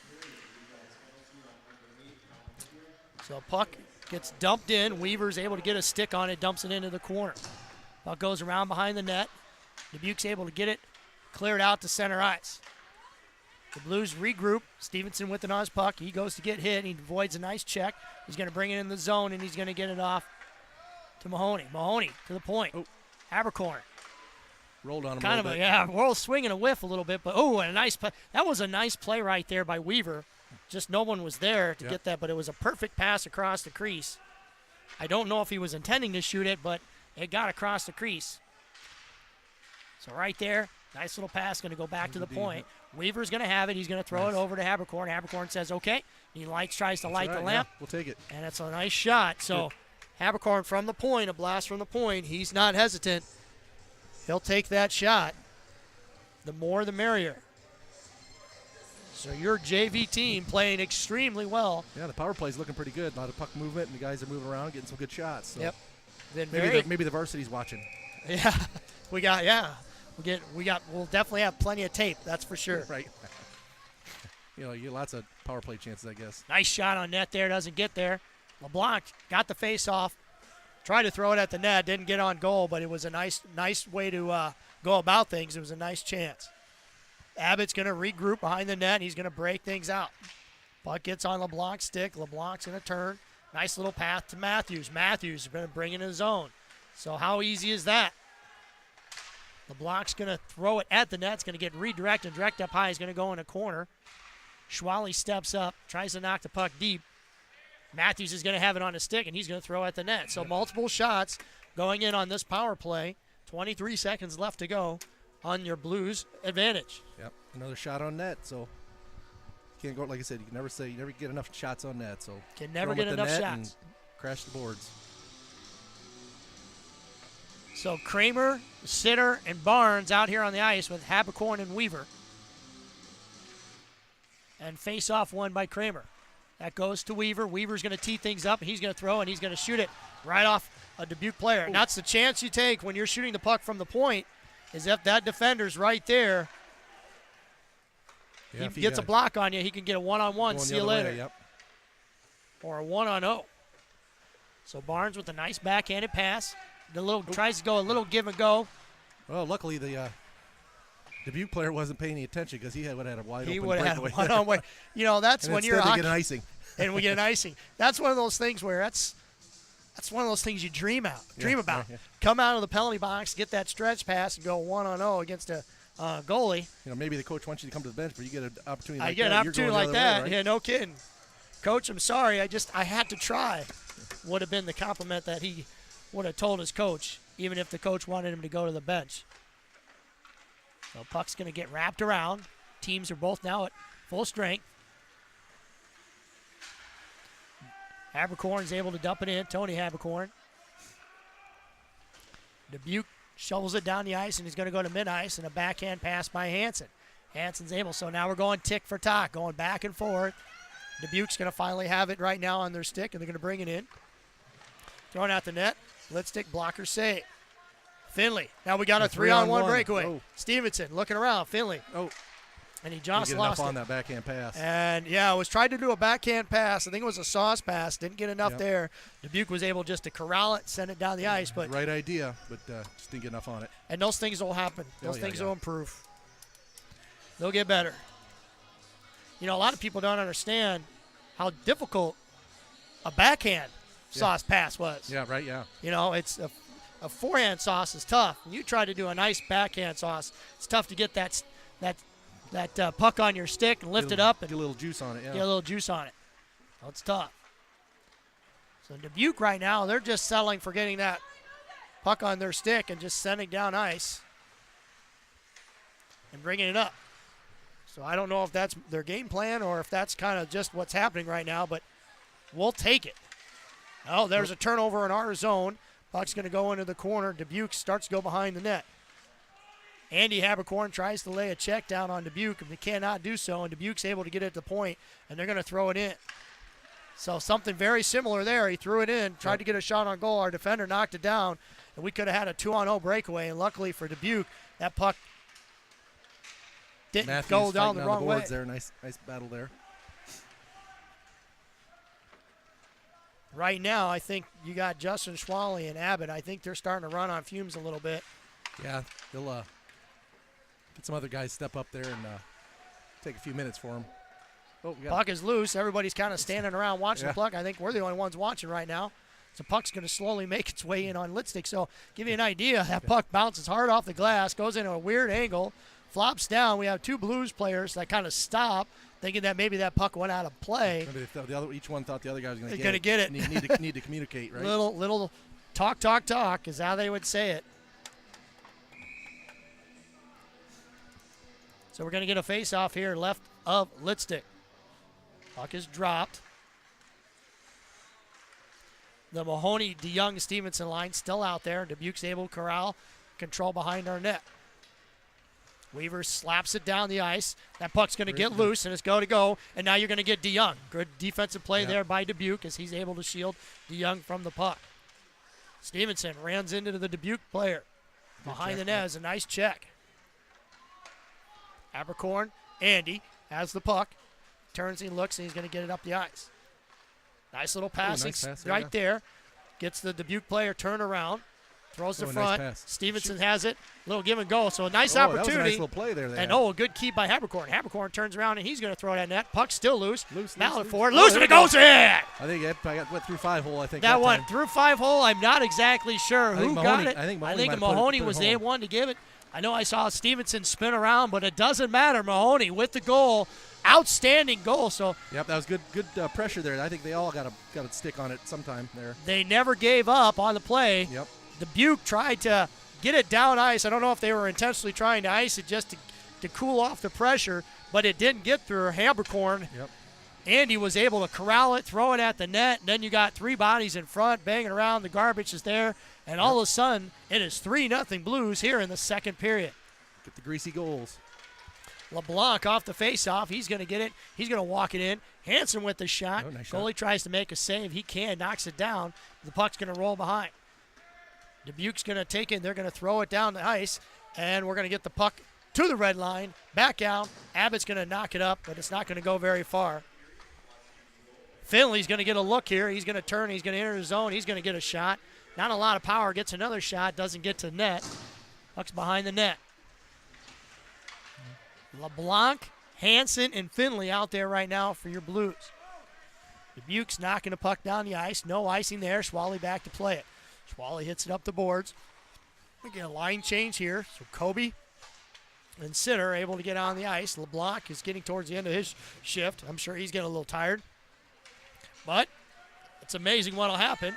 So puck gets dumped in. Weaver's able to get a stick on it, dumps it into the corner. Puck goes around behind the net. Dubuque's able to get it cleared out to center ice. The Blues regroup. Stevenson with it on his puck. He goes to get hit. He avoids a nice check. He's going to bring it in the zone, and he's going to get it off to Mahoney. Mahoney to the point. Oh. Habercorn. Rolled on him Kind a of little bit. Whirl swing and a whiff a little bit, but and a nice play. That was a nice play right there by Weaver. Just no one was there to get that, but it was a perfect pass across the crease. I don't know if he was intending to shoot it, but it got across the crease. So right there, nice little pass, going to go back to the point. Weaver's going to have it. He's going to throw it over to Habercorn. Habercorn says, okay. He tries to light the lamp. Yeah, we'll take it. And it's a nice shot. So Habercorn from the point, a blast from the point. He's not hesitant. He'll take that shot. The more, the merrier. So your JV team playing extremely well. Yeah, the power play's looking pretty good. A lot of puck movement, and the guys are moving around, getting some good shots. So yep. Then maybe the varsity's watching. Yeah, we'll definitely have plenty of tape. That's for sure. Right. You get lots of power play chances, I guess. Nice shot on net there. Doesn't get there. LeBlanc got the face off. Tried to throw it at the net. Didn't get on goal, but it was a nice way to go about things. It was a nice chance. Abbott's going to regroup behind the net, and he's going to break things out. Puck gets on LeBlanc's stick. LeBlanc's going to turn. Nice little path to Matthews. Matthews is going to bring it in his zone. So how easy is that? LeBlanc's going to throw it at the net. It's going to get redirected. Direct up high. He's going to go in a corner. Schwally steps up, tries to knock the puck deep. Matthews is going to have it on his stick, and he's going to throw at the net. So multiple shots going in on this power play. 23 seconds left to go on your Blues advantage. Yep, another shot on net. So can't go, like I said, you never get enough shots on net. So can never get enough shots. And crash the boards. So Kramer, Sitter, and Barnes out here on the ice with Habercorn and Weaver. And face-off won by Kramer. That goes to Weaver. Weaver's going to tee things up. He's going to throw, and he's going to shoot it right off a Dubuque player. And that's the chance you take when you're shooting the puck from the point, is if that defender's right there, he gets a block on you, he can get a one-on-one, see you later. Yep. Or a one-on-0. So Barnes with a nice backhanded pass. Tries to go a little give and go. Well, luckily the Dubuque player wasn't paying any attention because he would have had a wide open breakaway. He would have had a one-on-one. That's when you're hockey. Get an icing. And we get an icing. That's one of those things where that's one of those things you dream about. Yeah. Come out of the penalty box, get that stretch pass, and go 1-on-0 against a goalie. Maybe the coach wants you to come to the bench, but you get an opportunity like that. I get an opportunity like that. Way, right? Yeah, no kidding. Coach, I'm sorry. I had to try. Would have been the compliment that he would have told his coach, even if the coach wanted him to go to the bench. So puck's going to get wrapped around. Teams are both now at full strength. Habercorn's able to dump it in. Tony Habercorn. Dubuque shovels it down the ice, and he's going to go to mid-ice, and a backhand pass by Hansen. Hansen's able. So now we're going tick for tack, going back and forth. Dubuque's going to finally have it right now on their stick, and they're going to bring it in. Throwing out the net. Lipstick blocker save. Finley. Now we got a 3-on-1 breakaway. Oh. Stevenson looking around. Finley. Oh. And he just Didn't lost get enough it. on that backhand pass. And, was trying to do a backhand pass. I think it was a sauce pass. Didn't get enough there. Dubuque was able just to corral it, send it down the ice. But right idea, but just didn't get enough on it. And those things will happen. Those things will improve. They'll get better. A lot of people don't understand how difficult a backhand sauce pass was. Yeah, right, yeah. It's a forehand sauce is tough. When you try to do a nice backhand sauce, it's tough to get that puck on your stick and lift it up and get a little juice on it. Yeah, get a little juice on it. It's tough. So Dubuque right now, they're just settling for getting that puck on their stick and just sending down ice and bringing it up. So I don't know if that's their game plan or if that's kind of just what's happening right now, but we'll take it. Oh, there's a turnover in our zone. Puck's going to go into the corner. Dubuque starts to go behind the net. Andy Habercorn tries to lay a check down on Dubuque, and they cannot do so, and Dubuque's able to get it at the point, and they're going to throw it in. So something very similar there. He threw it in, tried to get a shot on goal. Our defender knocked it down, and we could have had a 2-on-0 breakaway, and luckily for Dubuque, that puck didn't Matthews go down the fighting on wrong way. boards there. Nice battle there. Right now, I think you got Justin Schwally and Abbott. I think they're starting to run on fumes a little bit. Yeah, they'll get some other guys step up there and take a few minutes for them. Oh, we got Puck is loose. Everybody's kind of standing around watching Yeah. the puck. I think we're the only ones watching right now. So puck's going to slowly make its way in on Litstick. So give you an idea, that puck bounces hard off the glass, goes into a weird angle, flops down. We have two Blues players that kind of stop, thinking that maybe that puck went out of play. maybe each one thought the other guy was going They're gonna get it. Need to communicate, right? Little talk is how they would say it. So we're going to get a face-off here left of Litstick. Puck is dropped. The Mahoney, DeYoung, Stevenson line still out there. Dubuque's able to corral, control behind our net. Weaver slaps it down the ice. That puck's going to get loose, and it's go to go. And now you're going to get DeYoung. Good defensive play there by Dubuque as he's able to shield DeYoung from the puck. Stevenson runs into the Dubuque player. Behind the net is a nice check. Abercorn, Andy has the puck. Turns and looks, and he's going to get it up the ice. Nice little passing nice pass right there. Gets the Dubuque player turned around. Throws the nice front. pass. Stevenson has it. Little give and go. So a nice That was opportunity. a nice little play there. And a good keep by Habercorn. Habercorn turns around, and he's going to throw that net. Puck's still loose. Mallet for it. Loose, and it goes in. I think I went through 5-hole, I think. That went time. through 5-hole. I'm not exactly sure who got it. I think Mahoney might have Mahoney put it was the home. one to give it. I know I saw Stevenson spin around, but it doesn't matter. Mahoney with the goal. Outstanding goal. So Yep, that was good pressure there. I think they all got a stick on it sometime there. they never gave up on the play. Yep. Dubuque tried to get it down ice. I don't know if they were intentionally trying to ice it just to cool off the pressure, but it didn't get through. Habercorn. Yep. Andy was able to corral it, throw it at the net, and then you got three bodies in front banging around. The garbage is there, and all of a sudden it is 3-0 Blues here in the second period. Get the greasy goals. LeBlanc off the face-off. He's going to get it. He's going to walk it in. Hanson with the shot. Oh, nice shot. Goalie tries to make a save. He can. Knocks it down. The puck's going to roll behind. Dubuque's going to take it. They're going to throw it down the ice, and we're going to get the puck to the red line. Back out. Abbott's going to knock it up, but it's not going to go very far. Finley's going to get a look here. He's going to turn. He's going to enter the zone. He's going to get a shot. Not a lot of power. Gets another shot. Doesn't get to the net. Puck's behind the net. LeBlanc, Hanson, and Finley out there right now for your Blues. Dubuque's knocking the puck down the ice. No icing there. Schwally back to play it. Schwally hits it up the boards. We get a line change here. So Kobe and Sinner are able to get on the ice. LeBlanc is getting towards the end of his shift. I'm sure he's getting a little tired. But it's amazing what will happen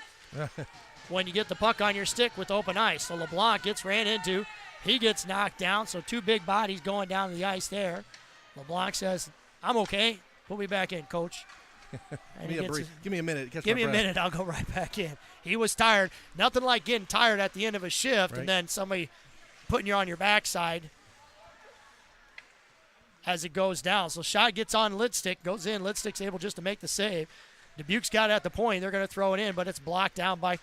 when you get the puck on your stick with open ice. So LeBlanc gets ran into. He gets knocked down, so two big bodies going down to the ice there. LeBlanc says, I'm okay. Put me back in, coach. Give me a minute. Give me a minute. I'll go right back in. He was tired. Nothing like getting tired at the end of a shift and then somebody putting you on your backside as it goes down. So shot gets on Lidstick, goes in. Lidstick's able just to make the save. Dubuque's got it at the point. They're going to throw it in, but it's blocked down by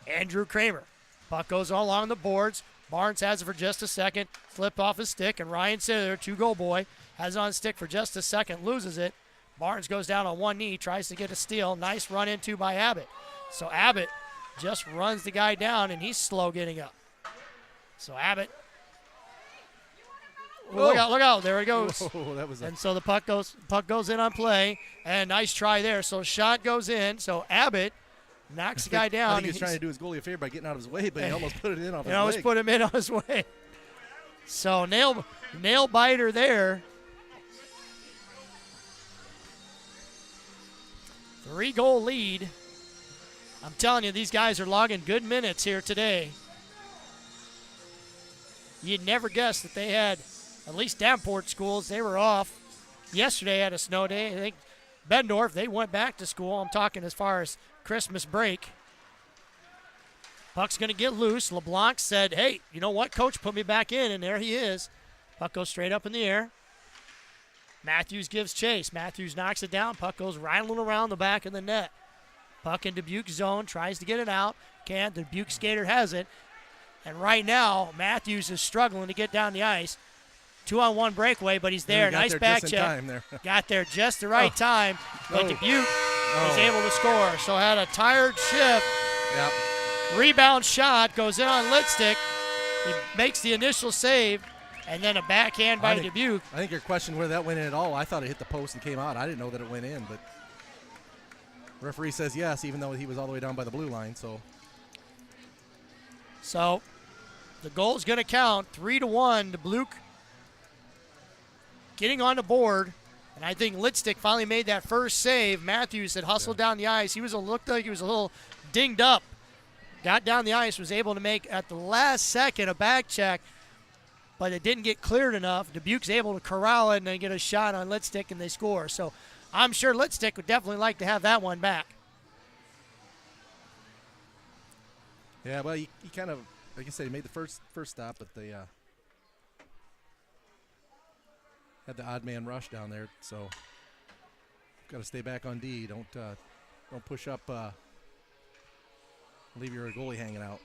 Andrew Kramer. Puck goes all along the boards. Barnes has it for just a second. Flipped off his stick, and Ryan Sitter, 2-goal boy, has it on stick for just a second, loses it. Barnes goes down on one knee, tries to get a steal. Nice run into by Abbott. So Abbott just runs the guy down, and he's slow getting up. So Abbott, look out, there he goes. Whoa, that was and so the puck goes in on play, and nice try there. So shot goes in, so Abbott knocks the guy down. I think he was trying to do his goalie a favor by getting out of his way, but he almost put it in off his leg. He almost put him in on his way. So nail biter there. 3-goal lead I'm telling you, these guys are logging good minutes here today. You'd never guess that they had, at least Davenport schools, they were off. Yesterday had a snow day. I think Bendorf, they went back to school. I'm talking as far as Christmas break. Puck's going to get loose. LeBlanc said, hey, you know what, coach, put me back in, and there he is. Puck goes straight up in the air. Matthews gives chase. Matthews knocks it down. Puck goes rattling around the back of the net. Puck in Dubuque zone, tries to get it out. Can't. The Dubuque skater has it. And right now, Matthews is struggling to get down the ice. 2-on-1 breakaway, but he's there. Nice back check. Got there just the right time. But Dubuque is able to score. So had a tired shift. Yep. Rebound shot goes in on Litstick. He makes the initial save, and then a backhand by Dubuque. I think your question whether that went in at all. I thought it hit the post and came out. I didn't know that it went in, but referee says yes, even though he was all the way down by the blue line. So the goal is going to count 3-1. Dubuque getting on the board, and I think Litstick finally made that first save. Matthews had hustled down the ice. He looked like he was a little dinged up. Got down the ice, was able to make, at the last second, a back check, but it didn't get cleared enough. Dubuque's able to corral it and then get a shot on Litstick, and they score. So I'm sure Litstick would definitely like to have that one back. Yeah, well, he kind of, like I said, he made the first stop, but they had the odd man rush down there, so got to stay back on D. Don't push up. Leave your goalie hanging out.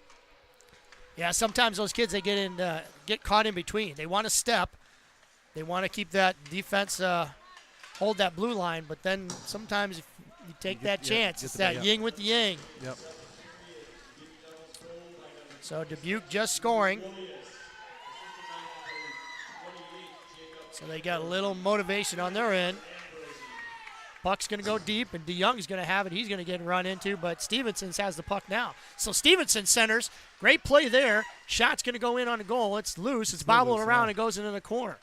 Yeah, sometimes those kids, they get caught in between. They want to step. They want to keep that defense, hold that blue line, but then sometimes if you take that chance. It's that yin with the yang. Yep. So Dubuque just scoring. So they got a little motivation on their end. Puck's going to go deep, and DeYoung's going to have it. He's going to get run into, but Stevenson's has the puck now. So Stevenson centers. Great play there. Shot's going to go in on the goal. It's loose. It's bobbling around and goes into the corner.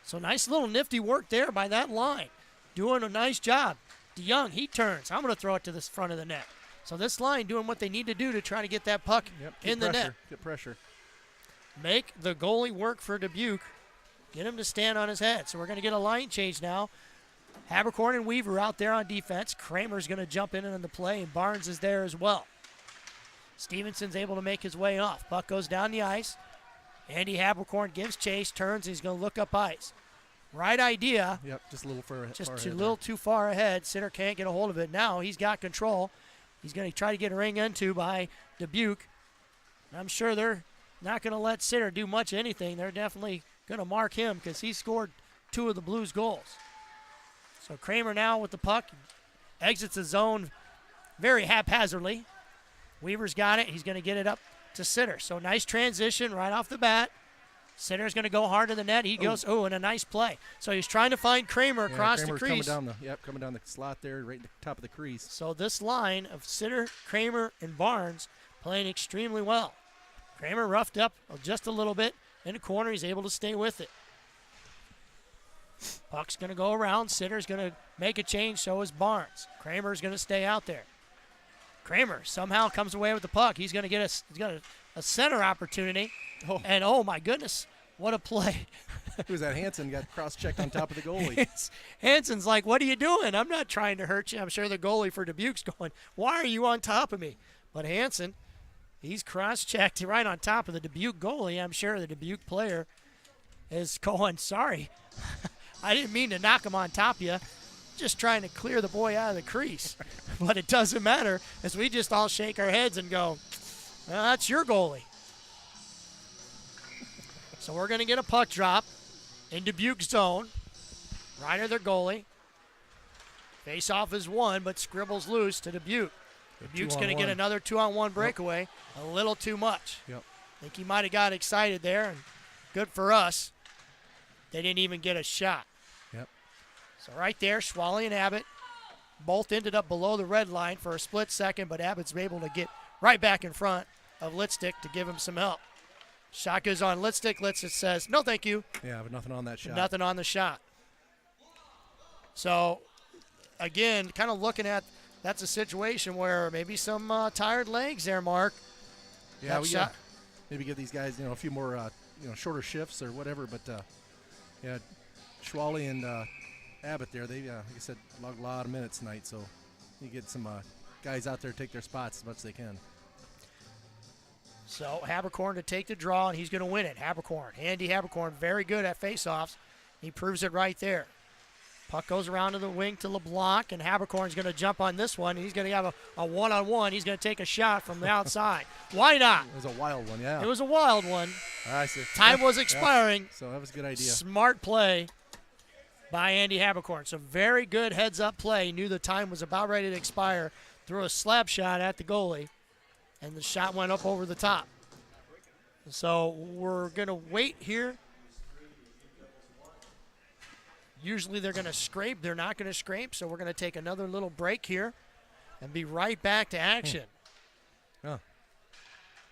So nice little nifty work there by that line. Doing a nice job. DeYoung, he turns. I'm going to throw it to the front of the net. So this line doing what they need to do to try to get that puck in the net. Get pressure. Make the goalie work for Dubuque. Get him to stand on his head. So we're going to get a line change now. Habercorn and Weaver out there on defense. Kramer's going to jump in the play, and Barnes is there as well. Stevenson's able to make his way off. Puck goes down the ice. Andy Habercorn gives chase, turns, and he's going to look up ice. Right idea. Yep, just a little far ahead. Just a little too far ahead. Sitter can't get a hold of it. Now he's got control. He's going to try to get a ring into by Dubuque. I'm sure they're not going to let Sitter do much of anything. They're definitely going to mark him because he scored 2 of the Blues' goals. So Kramer now with the puck, exits the zone very haphazardly. Weaver's got it. He's going to get it up to Sitter. So nice transition right off the bat. Sitter's going to go hard to the net. He goes, and a nice play. So he's trying to find Kramer across the crease. Coming down the slot there, right at the top of the crease. So this line of Sitter, Kramer, and Barnes playing extremely well. Kramer roughed up just a little bit in the corner. He's able to stay with it. Puck's going to go around. Sitter's going to make a change, so is Barnes. Kramer's going to stay out there. Kramer somehow comes away with the puck. He's going to get a center opportunity. And, oh, my goodness, what a play. Who was that? Hansen got cross-checked on top of the goalie. Hansen's like, what are you doing? I'm not trying to hurt you. I'm sure the goalie for Dubuque's going, why are you on top of me? But Hansen, he's cross-checked right on top of the Dubuque goalie. I'm sure the Dubuque player is going, sorry. I didn't mean to knock him on top of you. Just trying to clear the boy out of the crease. But it doesn't matter as we just all shake our heads and go, well, that's your goalie. So we're going to get a puck drop in Dubuque's zone. Reiner, their goalie. Face-off is won, but scribbles loose to Dubuque. Dubuque's going to get another 2-on-1 breakaway. A little too much. Yep. I think he might have got excited there, and good for us. They didn't even get a shot. Yep. So right there, Schwally and Abbott both ended up below the red line for a split second, but Abbott's able to get right back in front of Litstick to give him some help. Shot goes on Litstick. Litstick says, no, thank you. Yeah, but nothing on that shot. Nothing on the shot. So, again, kind of looking at that's a situation where maybe some tired legs there, Mark. Yeah, That we shot- maybe give these guys, a few more, shorter shifts or whatever. But yeah, Schwally and Abbott there, they, like I said, logged a lot of minutes tonight. So you get some guys out there to take their spots as much as they can. So Habercorn to take the draw, and he's going to win it. Andy Habercorn, very good at faceoffs. He proves it right there. Puck goes around to the wing to LeBlanc, and Habercorn's going to jump on this one. He's going to have a one-on-one. He's going to take a shot from the outside. Why not? It was a wild one, yeah. It was a wild one. I see. Time was Yeah. expiring. So that was a good idea. Smart play by Andy Habercorn. So very good heads-up play. He knew the time was about ready to expire. Threw a slap shot at the goalie, and the shot went up over the top. So we're going to wait here. Usually they're going to scrape. They're not going to scrape, so we're going to take another little break here and be right back to action. Oh.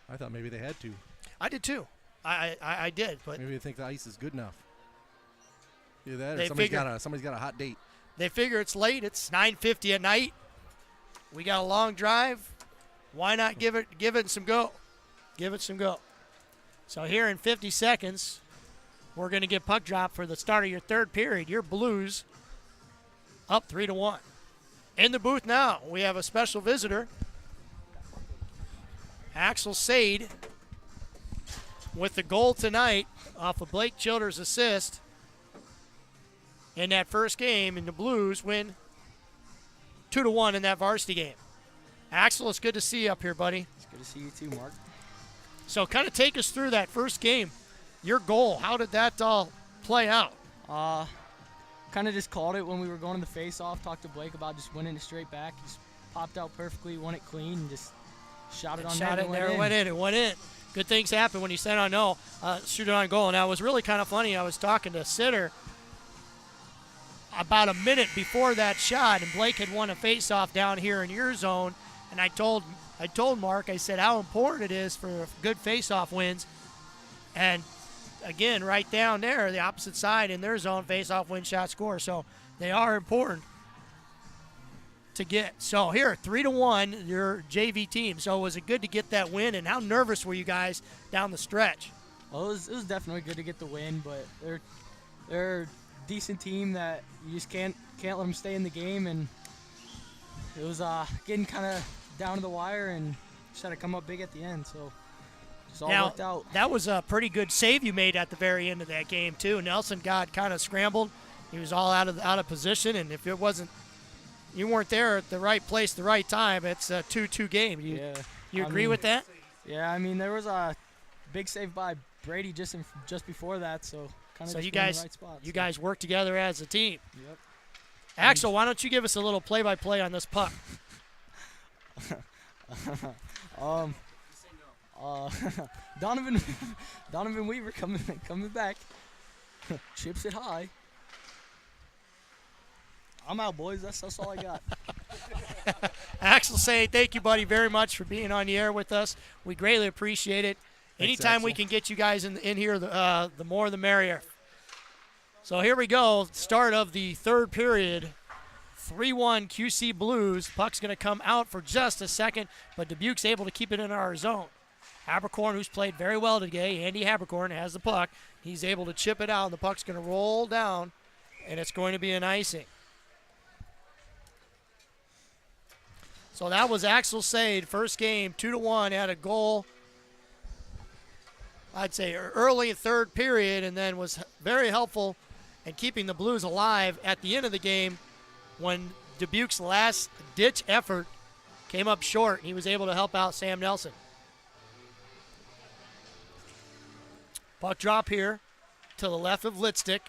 I thought maybe they had to. I did too. I did, but Maybe they think the ice is good enough. Either that, or They somebody's got a hot date. they figure it's late. It's 9:50 at night. We got a long drive. Why not give it some go? Give it some go. So here in 50 seconds, we're going to get puck drop for the start of your third period. Your Blues up 3-1. In the booth now, we have a special visitor, Axel Sade, with the goal tonight off of Blake Childers' assist in that first game, and the Blues win 2-1 in that varsity game. Axel, it's good to see you up here, buddy. It's good to see you too, Mark. So kind of take us through that first game. Your goal, how did that all play out? Kind of just called it when we were going to the face-off. Talked to Blake about just winning it straight back. Just popped out perfectly, won it clean, and just shot it on Shot net. it and there, it went in. Good things happen when you stand on no, shoot it on goal. Now, it was really kind of funny. I was talking to Sitter about a minute before that shot, and Blake had won a face-off down here in your zone, and I told Mark, I said how important it is for good face-off wins, and again, right down there, the opposite side in their zone, face-off, win, shot, score. So they are important to get. So here, 3-1, your JV team. So was it good to get that win? And how nervous were you guys down the stretch? Well, it was definitely good to get the win, but they're a decent team that you just can't let them stay in the game, and it was getting kind of down to the wire, and just had to come up big at the end. So. All Now, worked out. that was a pretty good save you made at the very end of that game too. Nelson got kind of scrambled; he was all out of position, and if you weren't there at the right place, the right time, it's a 2-2 game. You agree with that? Yeah, I mean there was a big save by Brady just before that, so kind of. So just you been in guys, the right spot, you guys work together as a team. Yep. Axel, why don't you give us a little play-by-play on this puck? Donovan Weaver coming back. Chips it high. I'm out, boys. That's all I got. Axel saying thank you, buddy, very much for being on the air with us. We greatly appreciate it. Anytime we can get you guys in here, the more the merrier. So here we go, start of the third period. 3-1 QC Blues. Puck's going to come out for just a second, but Dubuque's able to keep it in our zone. Habercorn, who's played very well today, Andy Habercorn has the puck. He's able to chip it out, and the puck's going to roll down, and it's going to be an icing. So that was Axel Sade, first game, 2-1, had a goal, I'd say early third period, and then was very helpful in keeping the Blues alive at the end of the game when Dubuque's last-ditch effort came up short. He was able to help out Sam Nelson. Puck drop here to the left of Litstick.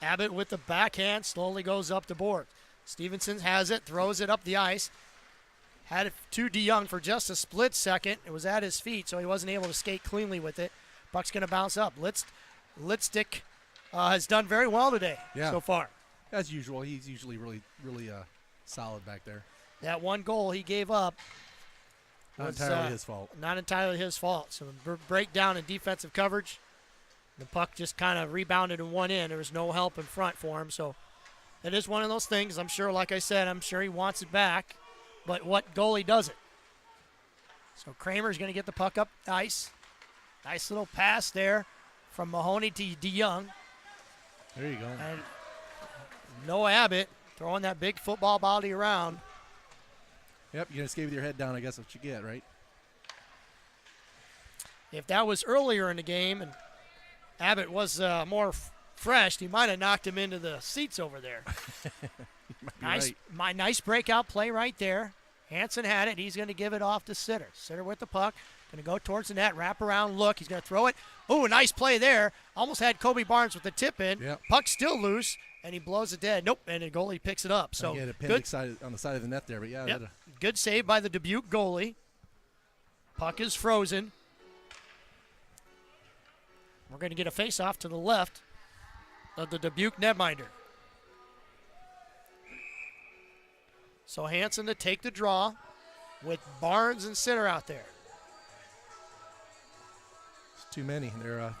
Abbott with the backhand slowly goes up the board. Stevenson has it, throws it up the ice. Had it to DeYoung for just a split second. It was at his feet, so he wasn't able to skate cleanly with it. Puck's going to bounce up. Litstick has done very well today so far. As usual, he's usually really solid back there. That one goal he gave up Not was entirely his fault. Not entirely his fault. So the breakdown in defensive coverage, the puck just kind of rebounded and went in. There was no help in front for him. So it is one of those things. I'm sure, like I said, I'm sure he wants it back. but what goalie does it? So Kramer's going to get the puck up ice. Nice little pass there from Mahoney to DeYoung. There you go. And Noah Abbott throwing that big football body around. Yep, you just gave with your head down, I guess, what you get, right? If that was earlier in the game and Abbott was more fresh, he might have knocked him into the seats over there. Nice, right. nice breakout play right there. Hansen had it. He's going to give it off to Sitter. Sitter with the puck. Going to go towards the net, wrap around, look. He's going to throw it. Oh, nice play there. Almost had Kobe Barnes with the tip in. Yep. Puck still loose, and he blows it dead. Nope, and the goalie picks it up. So he had a good, on the side of the net there, but yeah. yep, good save by the Dubuque goalie. Puck is frozen. We're going to get a face-off to the left of the Dubuque netminder. So Hansen to take the draw with Barnes and Sitter out there. It's too many. There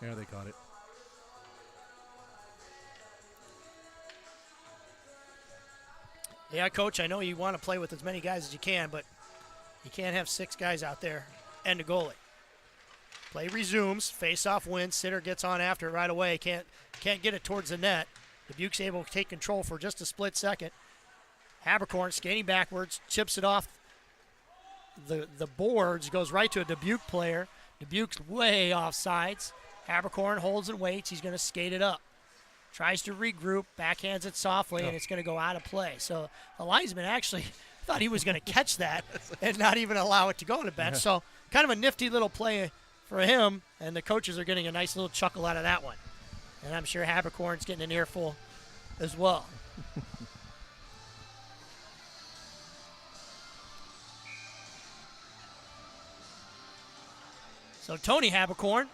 they got it. Yeah, Coach, I know you want to play with as many guys as you can, but you can't have 6 guys out there and a goalie. Play resumes. Face-off wins. Sitter gets on after it right away. Can't get it towards the net. Dubuque's able to take control for just a split second. Haberkorn skating backwards, chips it off the boards, goes right to a Dubuque player. Dubuque's way off sides. Haberkorn holds and waits. He's going to skate it up. Tries to regroup, backhands it softly, and it's going to go out of play. So the linesman actually thought he was going to catch that and not even allow it to go on the bench. So kind of a nifty little play for him, and the coaches are getting a nice little chuckle out of that one. And I'm sure Haberkorn's getting an earful as well. So Tony Haberkorn,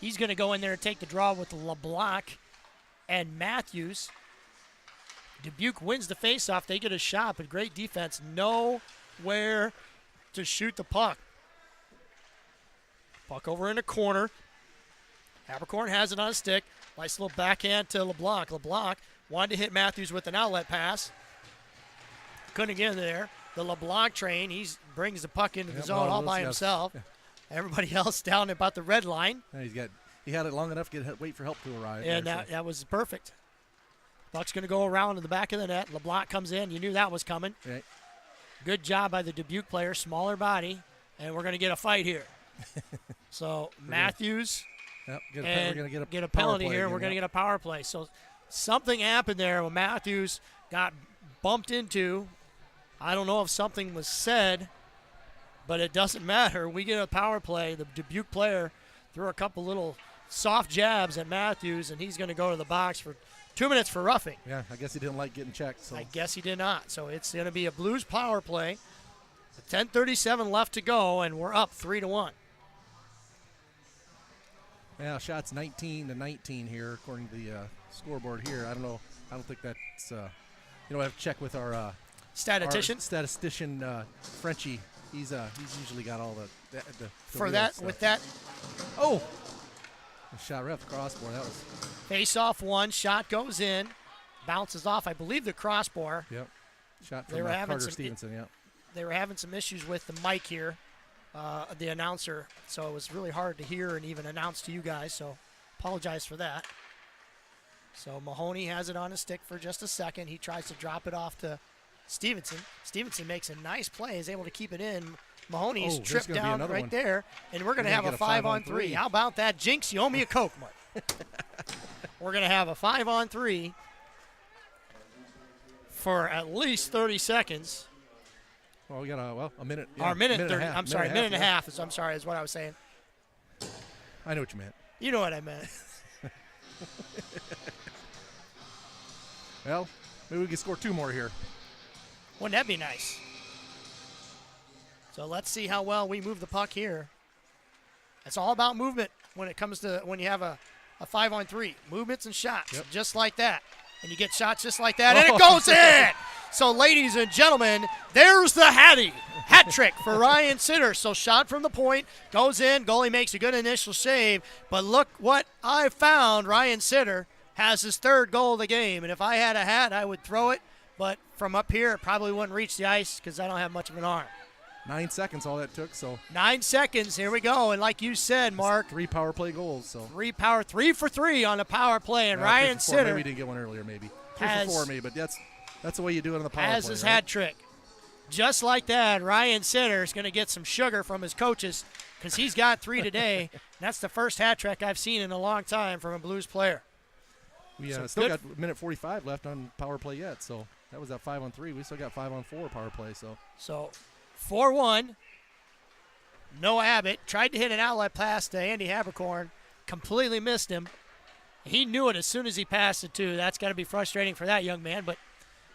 he's going to go in there and take the draw with LeBlanc and Matthews. Dubuque wins the faceoff. They get a shot, but great defense. Nowhere to shoot the puck. Puck over in the corner. Haberkorn has it on a stick. Nice little backhand to LeBlanc. LeBlanc wanted to hit Matthews with an outlet pass. Couldn't get in there. The LeBlanc train, he brings the puck into the zone all by himself. Everybody else down about the red line. Yeah, he had it long enough to wait for help to arrive. And that was perfect. Puck's going to go around in the back of the net. LeBlanc comes in. You knew that was coming. Right. Good job by the Dubuque player, smaller body, and we're going to get a fight here. So Matthews we're going to get a penalty here. We're going to get a power play. So something happened there when Matthews got bumped into. I don't know if something was said, but it doesn't matter. We get a power play. The Dubuque player threw a couple little soft jabs at Matthews, and he's going to go to the box for 2 minutes for roughing. Yeah, I guess he didn't like getting checked. So. I guess he did not. So it's going to be a Blues power play. 10:37 left to go, and we're up 3-1. Yeah, shots 19-19 here, according to the scoreboard here. I don't know. I don't think that's. I have to check with our statistician. Frenchie. He's usually got all the for real that stuff. with that. Oh, a shot right off the crossbar. That was face off one. Shot goes in, bounces off. I believe the crossbar. Yep. Shot from Carter Stevenson. Yep. They were having some issues with the mic here, the announcer, so it was really hard to hear and even announce to you guys, so apologize for that. So Mahoney has it on his stick for just a second. He tries to drop it off to Stevenson. Stevenson makes a nice play, is able to keep it in. Mahoney's tripped down right there, and we're going to have a 5-on-3. How about that? Jinx, you owe me a Coke, Mark. We're going to have a 5-on-3 for at least 30 seconds. Well, we got a minute. Yeah, or minute 30. Half, I'm sorry, minute and a half. I'm sorry, is what I was saying. I know what you meant. You know what I meant. Well, maybe we can score 2 more here. Wouldn't that be nice? So let's see how well we move the puck here. It's all about movement when it comes to when you have a 5-on-3. Movements and shots, just like that. And you get shots just like that, and it goes in! So, ladies and gentlemen, there's the Hattie. Hat trick for Ryan Sitter. So, shot from the point, goes in. Goalie makes a good initial save. But look what I found. Ryan Sitter has his 3rd goal of the game. And if I had a hat, I would throw it. but from up here, it probably wouldn't reach the ice because I don't have much of an arm. 9 seconds, all that took. So 9 seconds. Here we go. And like you said, Mark, 3 power play goals. So 3 for 3 on the power play. And Yeah, Ryan 3 for 4. Sitter Maybe we didn't get one earlier. Maybe 3 has- for 4. Maybe, but that's the way you do it on the power has play. his right? hat trick. Just like that, Ryan Sitter is going to get some sugar from his coaches because he's got 3 today. And that's the first hat trick I've seen in a long time from a Blues player. We So still good- got minute 45 left on power play yet. So that was at 5-on-3. We still got 5-on-4 power play. So 4-1. No Abbott. Tried to hit an outlet pass to Andy Habercorn. Completely missed him. He knew it as soon as he passed it, too. That's got to be frustrating for that young man. But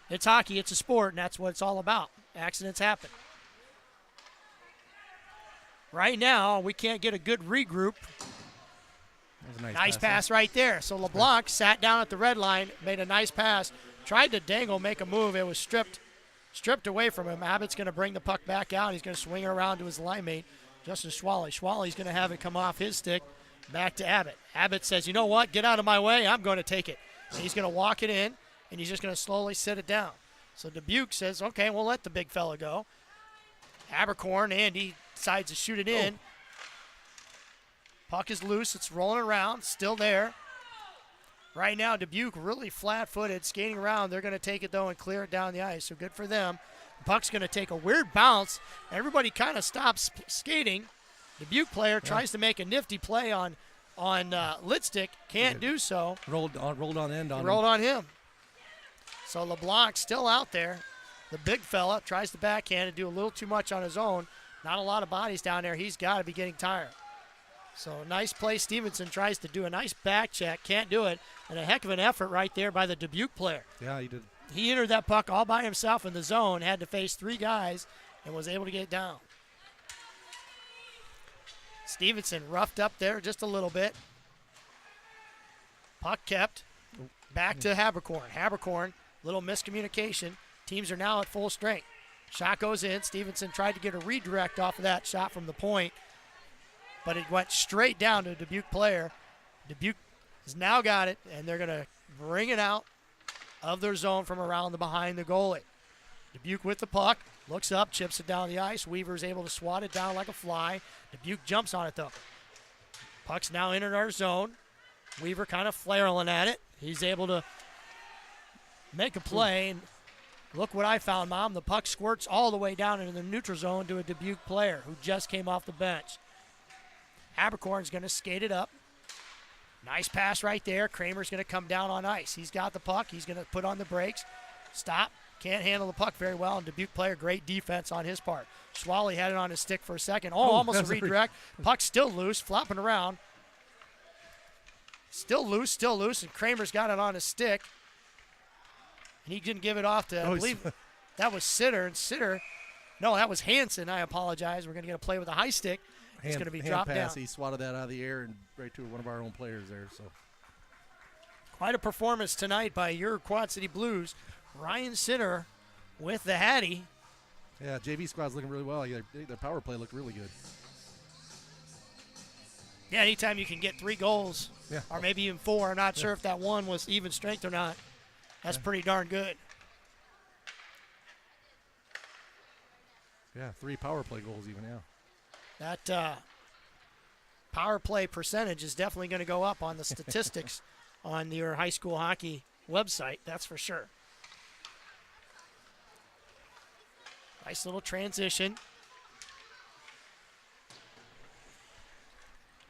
it's hockey. It's a sport, and that's what it's all about. Accidents happen. Right now, we can't get a good regroup. that was a Nice pass right there. So LeBlanc sat down at the red line, made a nice pass, tried to dangle, make a move. It was stripped away from him. Abbott's going to bring the puck back out. He's going to swing it around to his line mate, Justin Schwally. Schwally's going to have it come off his stick back to Abbott. Abbott says, you know what? Get out of my way. I'm going to take it. And he's going to walk it in, and he's just going to slowly sit it down. So Dubuque says, okay, we'll let the big fella go. Habercorn, Andy decides to shoot it in. Puck is loose. It's rolling around. Still there. Right now, Dubuque really flat-footed, skating around. They're going to take it, though, and clear it down the ice. So good for them. The puck's going to take a weird bounce. Everybody kind of stops skating. Dubuque player tries to make a nifty play on Litstick. Can't do so. Rolled on end on Rolled on him. So LeBlanc still out there. The big fella tries to backhand and do a little too much on his own. Not a lot of bodies down there. He's got to be getting tired. So nice play. Stevenson tries to do a nice back check. Can't do it. And a heck of an effort right there by the Dubuque player. Yeah, he did. He entered that puck all by himself in the zone, had to face 3 guys, and was able to get it down. Stevenson roughed up there just a little bit. Puck kept. Back to Habercorn. Habercorn, little miscommunication. Teams are now at full strength. Shot goes in. Stevenson tried to get a redirect off of that shot from the point, but it went straight down to a Dubuque player. Dubuque has now got it, and they're going to bring it out of their zone from around the behind the goalie. Dubuque with the puck, looks up, chips it down the ice. Weaver's able to swat it down like a fly. Dubuque jumps on it, though. Puck's now entered our zone. Weaver kind of flailing at it. He's able to make a play, and look what I found, Mom. The puck squirts all the way down into the neutral zone to a Dubuque player who just came off the bench. Habercorn's going to skate it up. Nice pass right there. Kramer's going to come down on ice. He's got the puck. He's going to put on the brakes. Stop. Can't handle the puck very well. And Dubuque player, great defense on his part. Schwally had it on his stick for a second. Almost a redirect. Puck's still loose, flopping around. Still loose. And Kramer's got it on his stick. And he didn't give it off to, I believe, that was Sitter. And Sitter, no, that was Hansen. I apologize. We're going to get a play with a high stick. It's going to be dropped pass. down. He swatted that out of the air and right to one of our own players there. So Quite a performance tonight by your Quad City Blues. Ryan Sitter with the Hattie. yeah, JV squad's looking really well. Their power play looked really good. Yeah, anytime you can get 3 goals, Yeah. or maybe even 4, I'm not sure if that one was even strength or not. That's pretty darn good. Yeah, 3 power play goals even now. That power play percentage is definitely going to go up on the statistics on your high school hockey website, that's for sure. Nice little transition.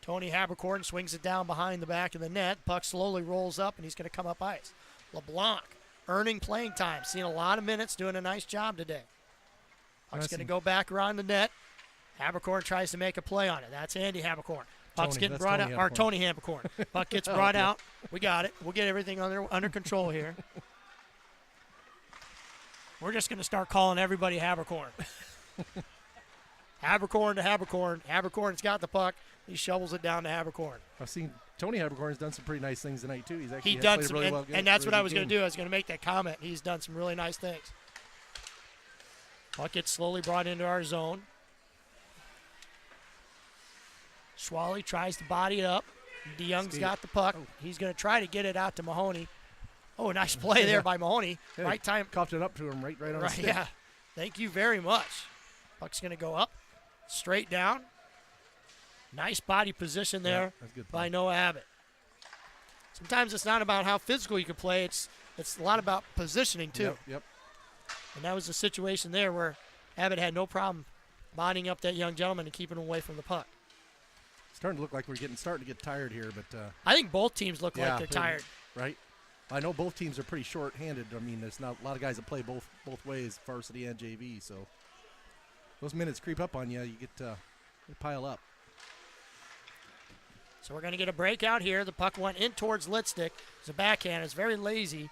Tony Habercorn swings it down behind the back of the net. Puck slowly rolls up, and he's going to come up ice. LeBlanc earning playing time, seeing a lot of minutes, doing a nice job today. Puck's going to go back around the net. Habercorn tries to make a play on it. That's Andy Habercorn. Puck's getting brought out, or Tony Habercorn. Puck gets brought out. We got it. We'll get everything under control here. We're just going to start calling everybody Habercorn. Habercorn to Habercorn. Habercorn's got the puck. He shovels it down to Habercorn. I've seen Tony Habercorn's done some pretty nice things tonight too. He's actually He done played some, really well. and that's what I was going to do. I was going to make that comment. He's done some really nice things. Puck gets slowly brought into our zone. Schwally tries to body it up. DeYoung's got the puck. He's going to try to get it out to Mahoney. Oh, nice play there by Mahoney. Yeah, Right time. Coughed it up to him right on the Right, stick. yeah. Thank you very much. Puck's going to go up, straight down. Nice body position there Yeah, that's good by play. Noah Abbott. Sometimes it's not about how physical you can play. It's a lot about positioning, too. Yep. And that was a situation there where Abbott had no problem bodying up that young gentleman and keeping him away from the puck. Starting to look like we're starting to get tired here, but I think both teams look yeah, like they're tired. Right. I know both teams are pretty short-handed. I mean, there's not a lot of guys that play both ways, varsity and JV. So those minutes creep up on you. You get they pile up. So we're going to get a breakout here. The puck went in towards Litstick. It's a backhand. It's very lazy.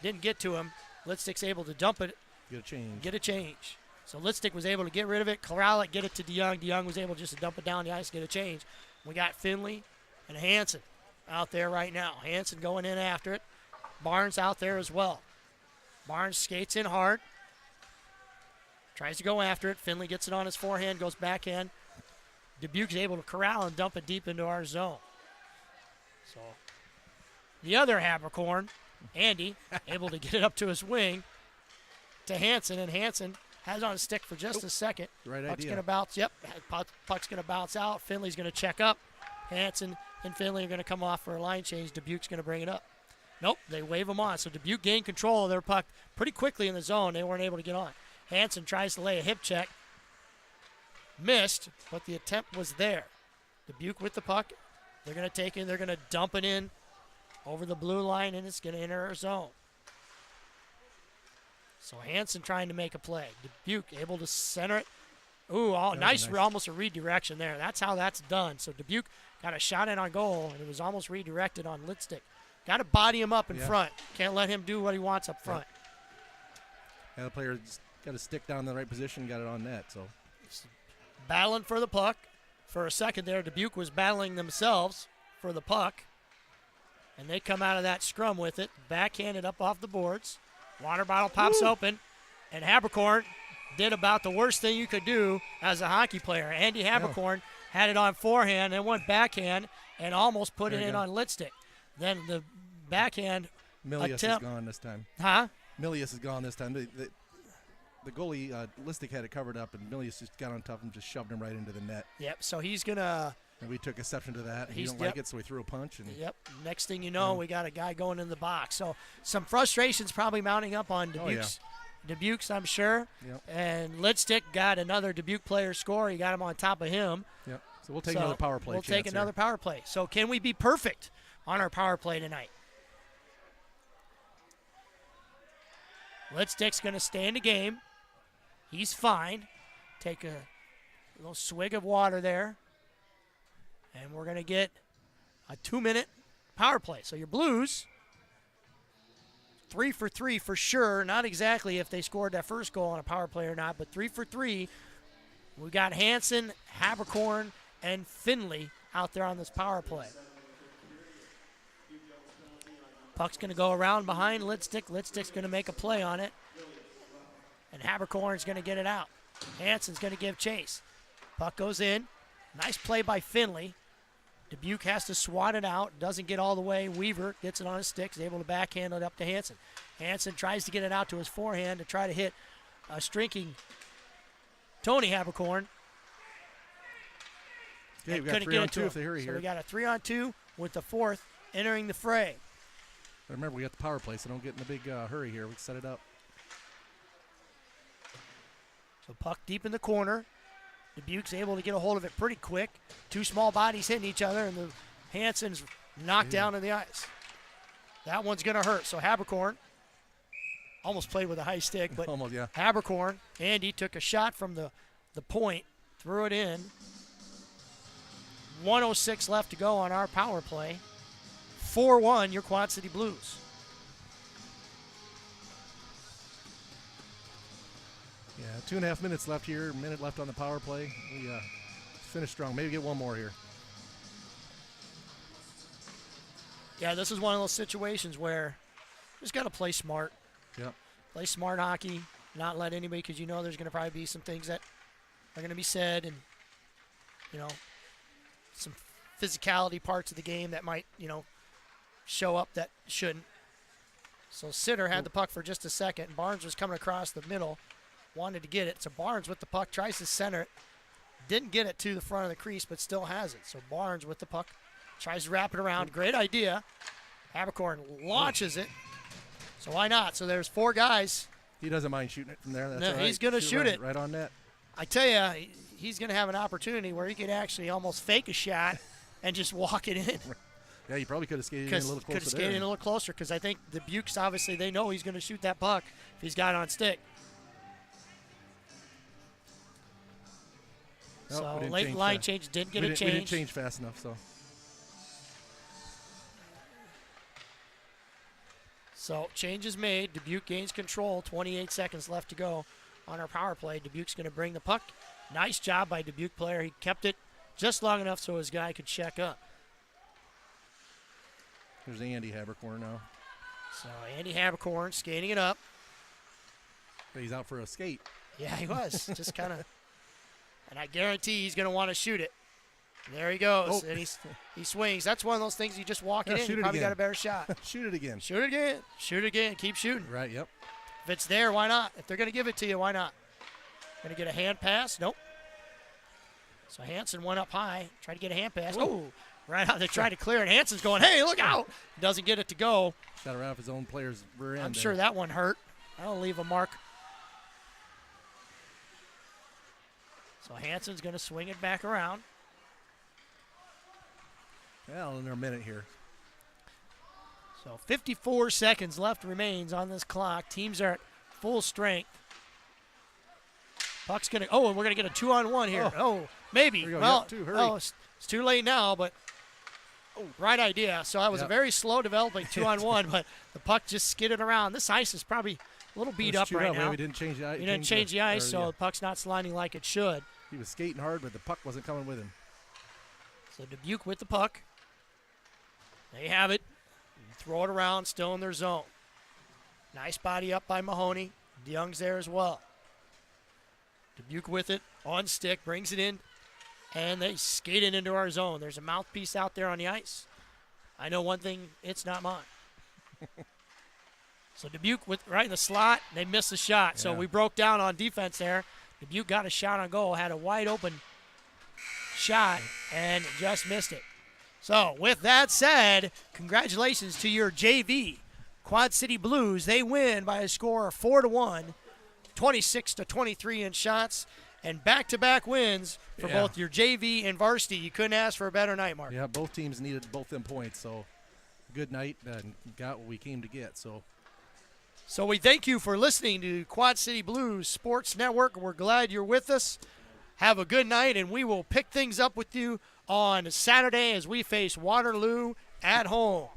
Didn't get to him. Litstick's able to dump it. Get a change. So Litstick was able to get rid of it, corral it, get it to DeYoung. DeYoung was able just to dump it down the ice, get a change. We got Finley and Hansen out there right now. Hansen going in after it. Barnes out there as well. Barnes skates in hard. Tries to go after it. Finley gets it on his forehand, goes backhand. Dubuque's able to corral and dump it deep into our zone. So the other Habercorn, Andy, able to get it up to his wing to Hansen, and Hansen has it on his stick for just a second. Right Puck's idea. going to bounce. Yep, puck's going to bounce out. Finley's going to check up. Hansen and Finley are going to come off for a line change. Dubuque's going to bring it up. Nope, they wave them on. So Dubuque gained control of their puck pretty quickly in the zone. They weren't able to get on. Hansen tries to lay a hip check. Missed, but the attempt was there. Dubuque with the puck. They're going to take it. They're going to dump it in over the blue line, and it's going to enter our zone. So Hansen trying to make a play. Dubuque able to center it. Ooh, nice, almost a redirection there. That's how that's done. So Dubuque got a shot in on goal, and it was almost redirected on Litstick. Got to body him up in front. Can't let him do what he wants up front. Yeah, the player got a stick down in the right position, got it on net. So Battling for the puck. For a second there, Dubuque was battling themselves for the puck. And they come out of that scrum with it. Backhanded up off the boards. Water bottle pops open. And Habercorn did about the worst thing you could do as a hockey player. Andy Habercorn had it on forehand and went backhand and almost put it in on Litstick. Then the backhand Milius attempt. is gone this time. Huh? Milius is gone this time. The goalie, Listic, had it covered up, and Milius just got on top and just shoved him right into the net. Yep, so he's going to. And we took exception to that. He don't like it, so we threw a punch. And Yep. Next thing you know, we got a guy going in the box. So some frustrations probably mounting up on Dubuque's, I'm sure. Yep. And Lidstick got another Dubuque player score. He got him on top of him. Yep. So we'll take another power play. We'll take another power play. So can we be perfect on our power play tonight? Lidstick's going to stay in the game. He's fine. Take a little swig of water there. And we're going to get a 2-minute power play. So your Blues, 3 for 3 for sure. Not exactly if they scored that first goal on a power play or not, but 3 for 3. We got Hansen, Habercorn, and Finley out there on this power play. Puck's going to go around behind Lidstick. Lidstick's going to make a play on it. And Habercorn's going to get it out. Hansen's going to give chase. Puck goes in. Nice play by Finley. Dubuque has to swat it out. Doesn't get all the way. Weaver gets it on his stick. Is able to backhand it up to Hansen. Hansen tries to get it out to his forehand to try to hit a streaking Tony Habercorn. Okay, we got 3-on-2 if they hurry here. We got a 3-on-2 with the fourth entering the fray. Remember, we got the power play, so don't get in a big hurry here. We can set it up. So puck deep in the corner. Dubuque's able to get a hold of it pretty quick. Two small bodies hitting each other, and the Hansen's knocked down to the ice. That one's going to hurt. So Habercorn almost played with a high stick, but almost, yeah. Habercorn, Andy took a shot from the point, threw it in. 1:06 left to go on our power play. 4-1, your Quad City Blues. Yeah, 2.5 minutes left here. A minute left on the power play. We finished strong. Maybe get one more here. Yeah, this is one of those situations where you just got to play smart. Yep. Play smart hockey, not let anybody, because you know there's going to probably be some things that are going to be said and, you know, some physicality parts of the game that might, you know, show up that shouldn't. So Sitter had the puck for just a second. And Barnes was coming across the middle, wanted to get it. So Barnes with the puck, tries to center it. Didn't get it to the front of the crease, but still has it. So Barnes with the puck, tries to wrap it around. Great idea. Habercorn launches it. So why not? So there's 4 guys. He doesn't mind shooting it from there. That's No, all right. he's gonna shoot it. Right on net. I tell you, he's going to have an opportunity where he could actually almost fake a shot and just walk it in. Yeah, he probably could have skated in a little closer Could have skated in a little closer because I think the Bukes, obviously, they know he's going to shoot that puck if he's got it on stick. Nope, we So didn't late change line fast. change, didn't get We a didn't- change. We didn't change fast enough, so. So change is made. Dubuque gains control. 28 seconds left to go on our power play. Dubuque's going to bring the puck. Nice job by Dubuque player. He kept it just long enough so his guy could check up. There's Andy Habercorn now. So Andy Habercorn skating it up. He's out for a skate. Yeah, he was. Just kind of. And I guarantee he's going to want to shoot it. There he goes. Oh. And he swings. That's one of those things you just walk Yeah, it in. shoot You it probably again. got a better shot. Shoot it again. Shoot it again. Shoot it again. Keep shooting. Right, yep. If it's there, why not? If they're going to give it to you, why not? Going to get a hand pass? Nope. So Hansen went up high. Tried to get a hand pass. Oh, right out. They tried to clear it. Hansen's going, hey, look out. Doesn't get it to go. Shot around his own player's rear end. I'm there. sure that one hurt. That'll leave a mark. So Hansen's going to swing it back around. Well, in a minute here. So 54 seconds left remains on this clock. Teams are at full strength. Puck's going to, and we're going to get a 2-on-1 here. Oh, maybe. Here we go. Well, Yep, two, hurry. oh, it's too late now, but right idea. So that was a Yep. very slow developing 2-on-1, but the puck just skidded around. This ice is probably a little beat up right now. We didn't change the ice. We didn't change the ice, so the puck's not sliding like it should. He was skating hard, but the puck wasn't coming with him. So Dubuque with the puck. They have it. Throw it around, still in their zone. Nice body up by Mahoney. DeYoung's there as well. Dubuque with it, on stick, brings it in, and they skate it into our zone. There's a mouthpiece out there on the ice. I know one thing, it's not mine. So Dubuque with right in the slot, they missed the shot. So Yeah. we broke down on defense there. Dubuque got a shot on goal, had a wide open shot, and just missed it. So with that said, congratulations to your JV Quad City Blues. They win by a score of 4-1, 26-23 in shots, and back-to-back wins for Yeah. both your JV and varsity. You couldn't ask for a better night, Mark. Yeah, both teams needed both them points, so good night and got what we came to get. So we thank you for listening to Quad City Blues Sports Network. We're glad you're with us. Have a good night, and we will pick things up with you on Saturday as we face Waterloo at home.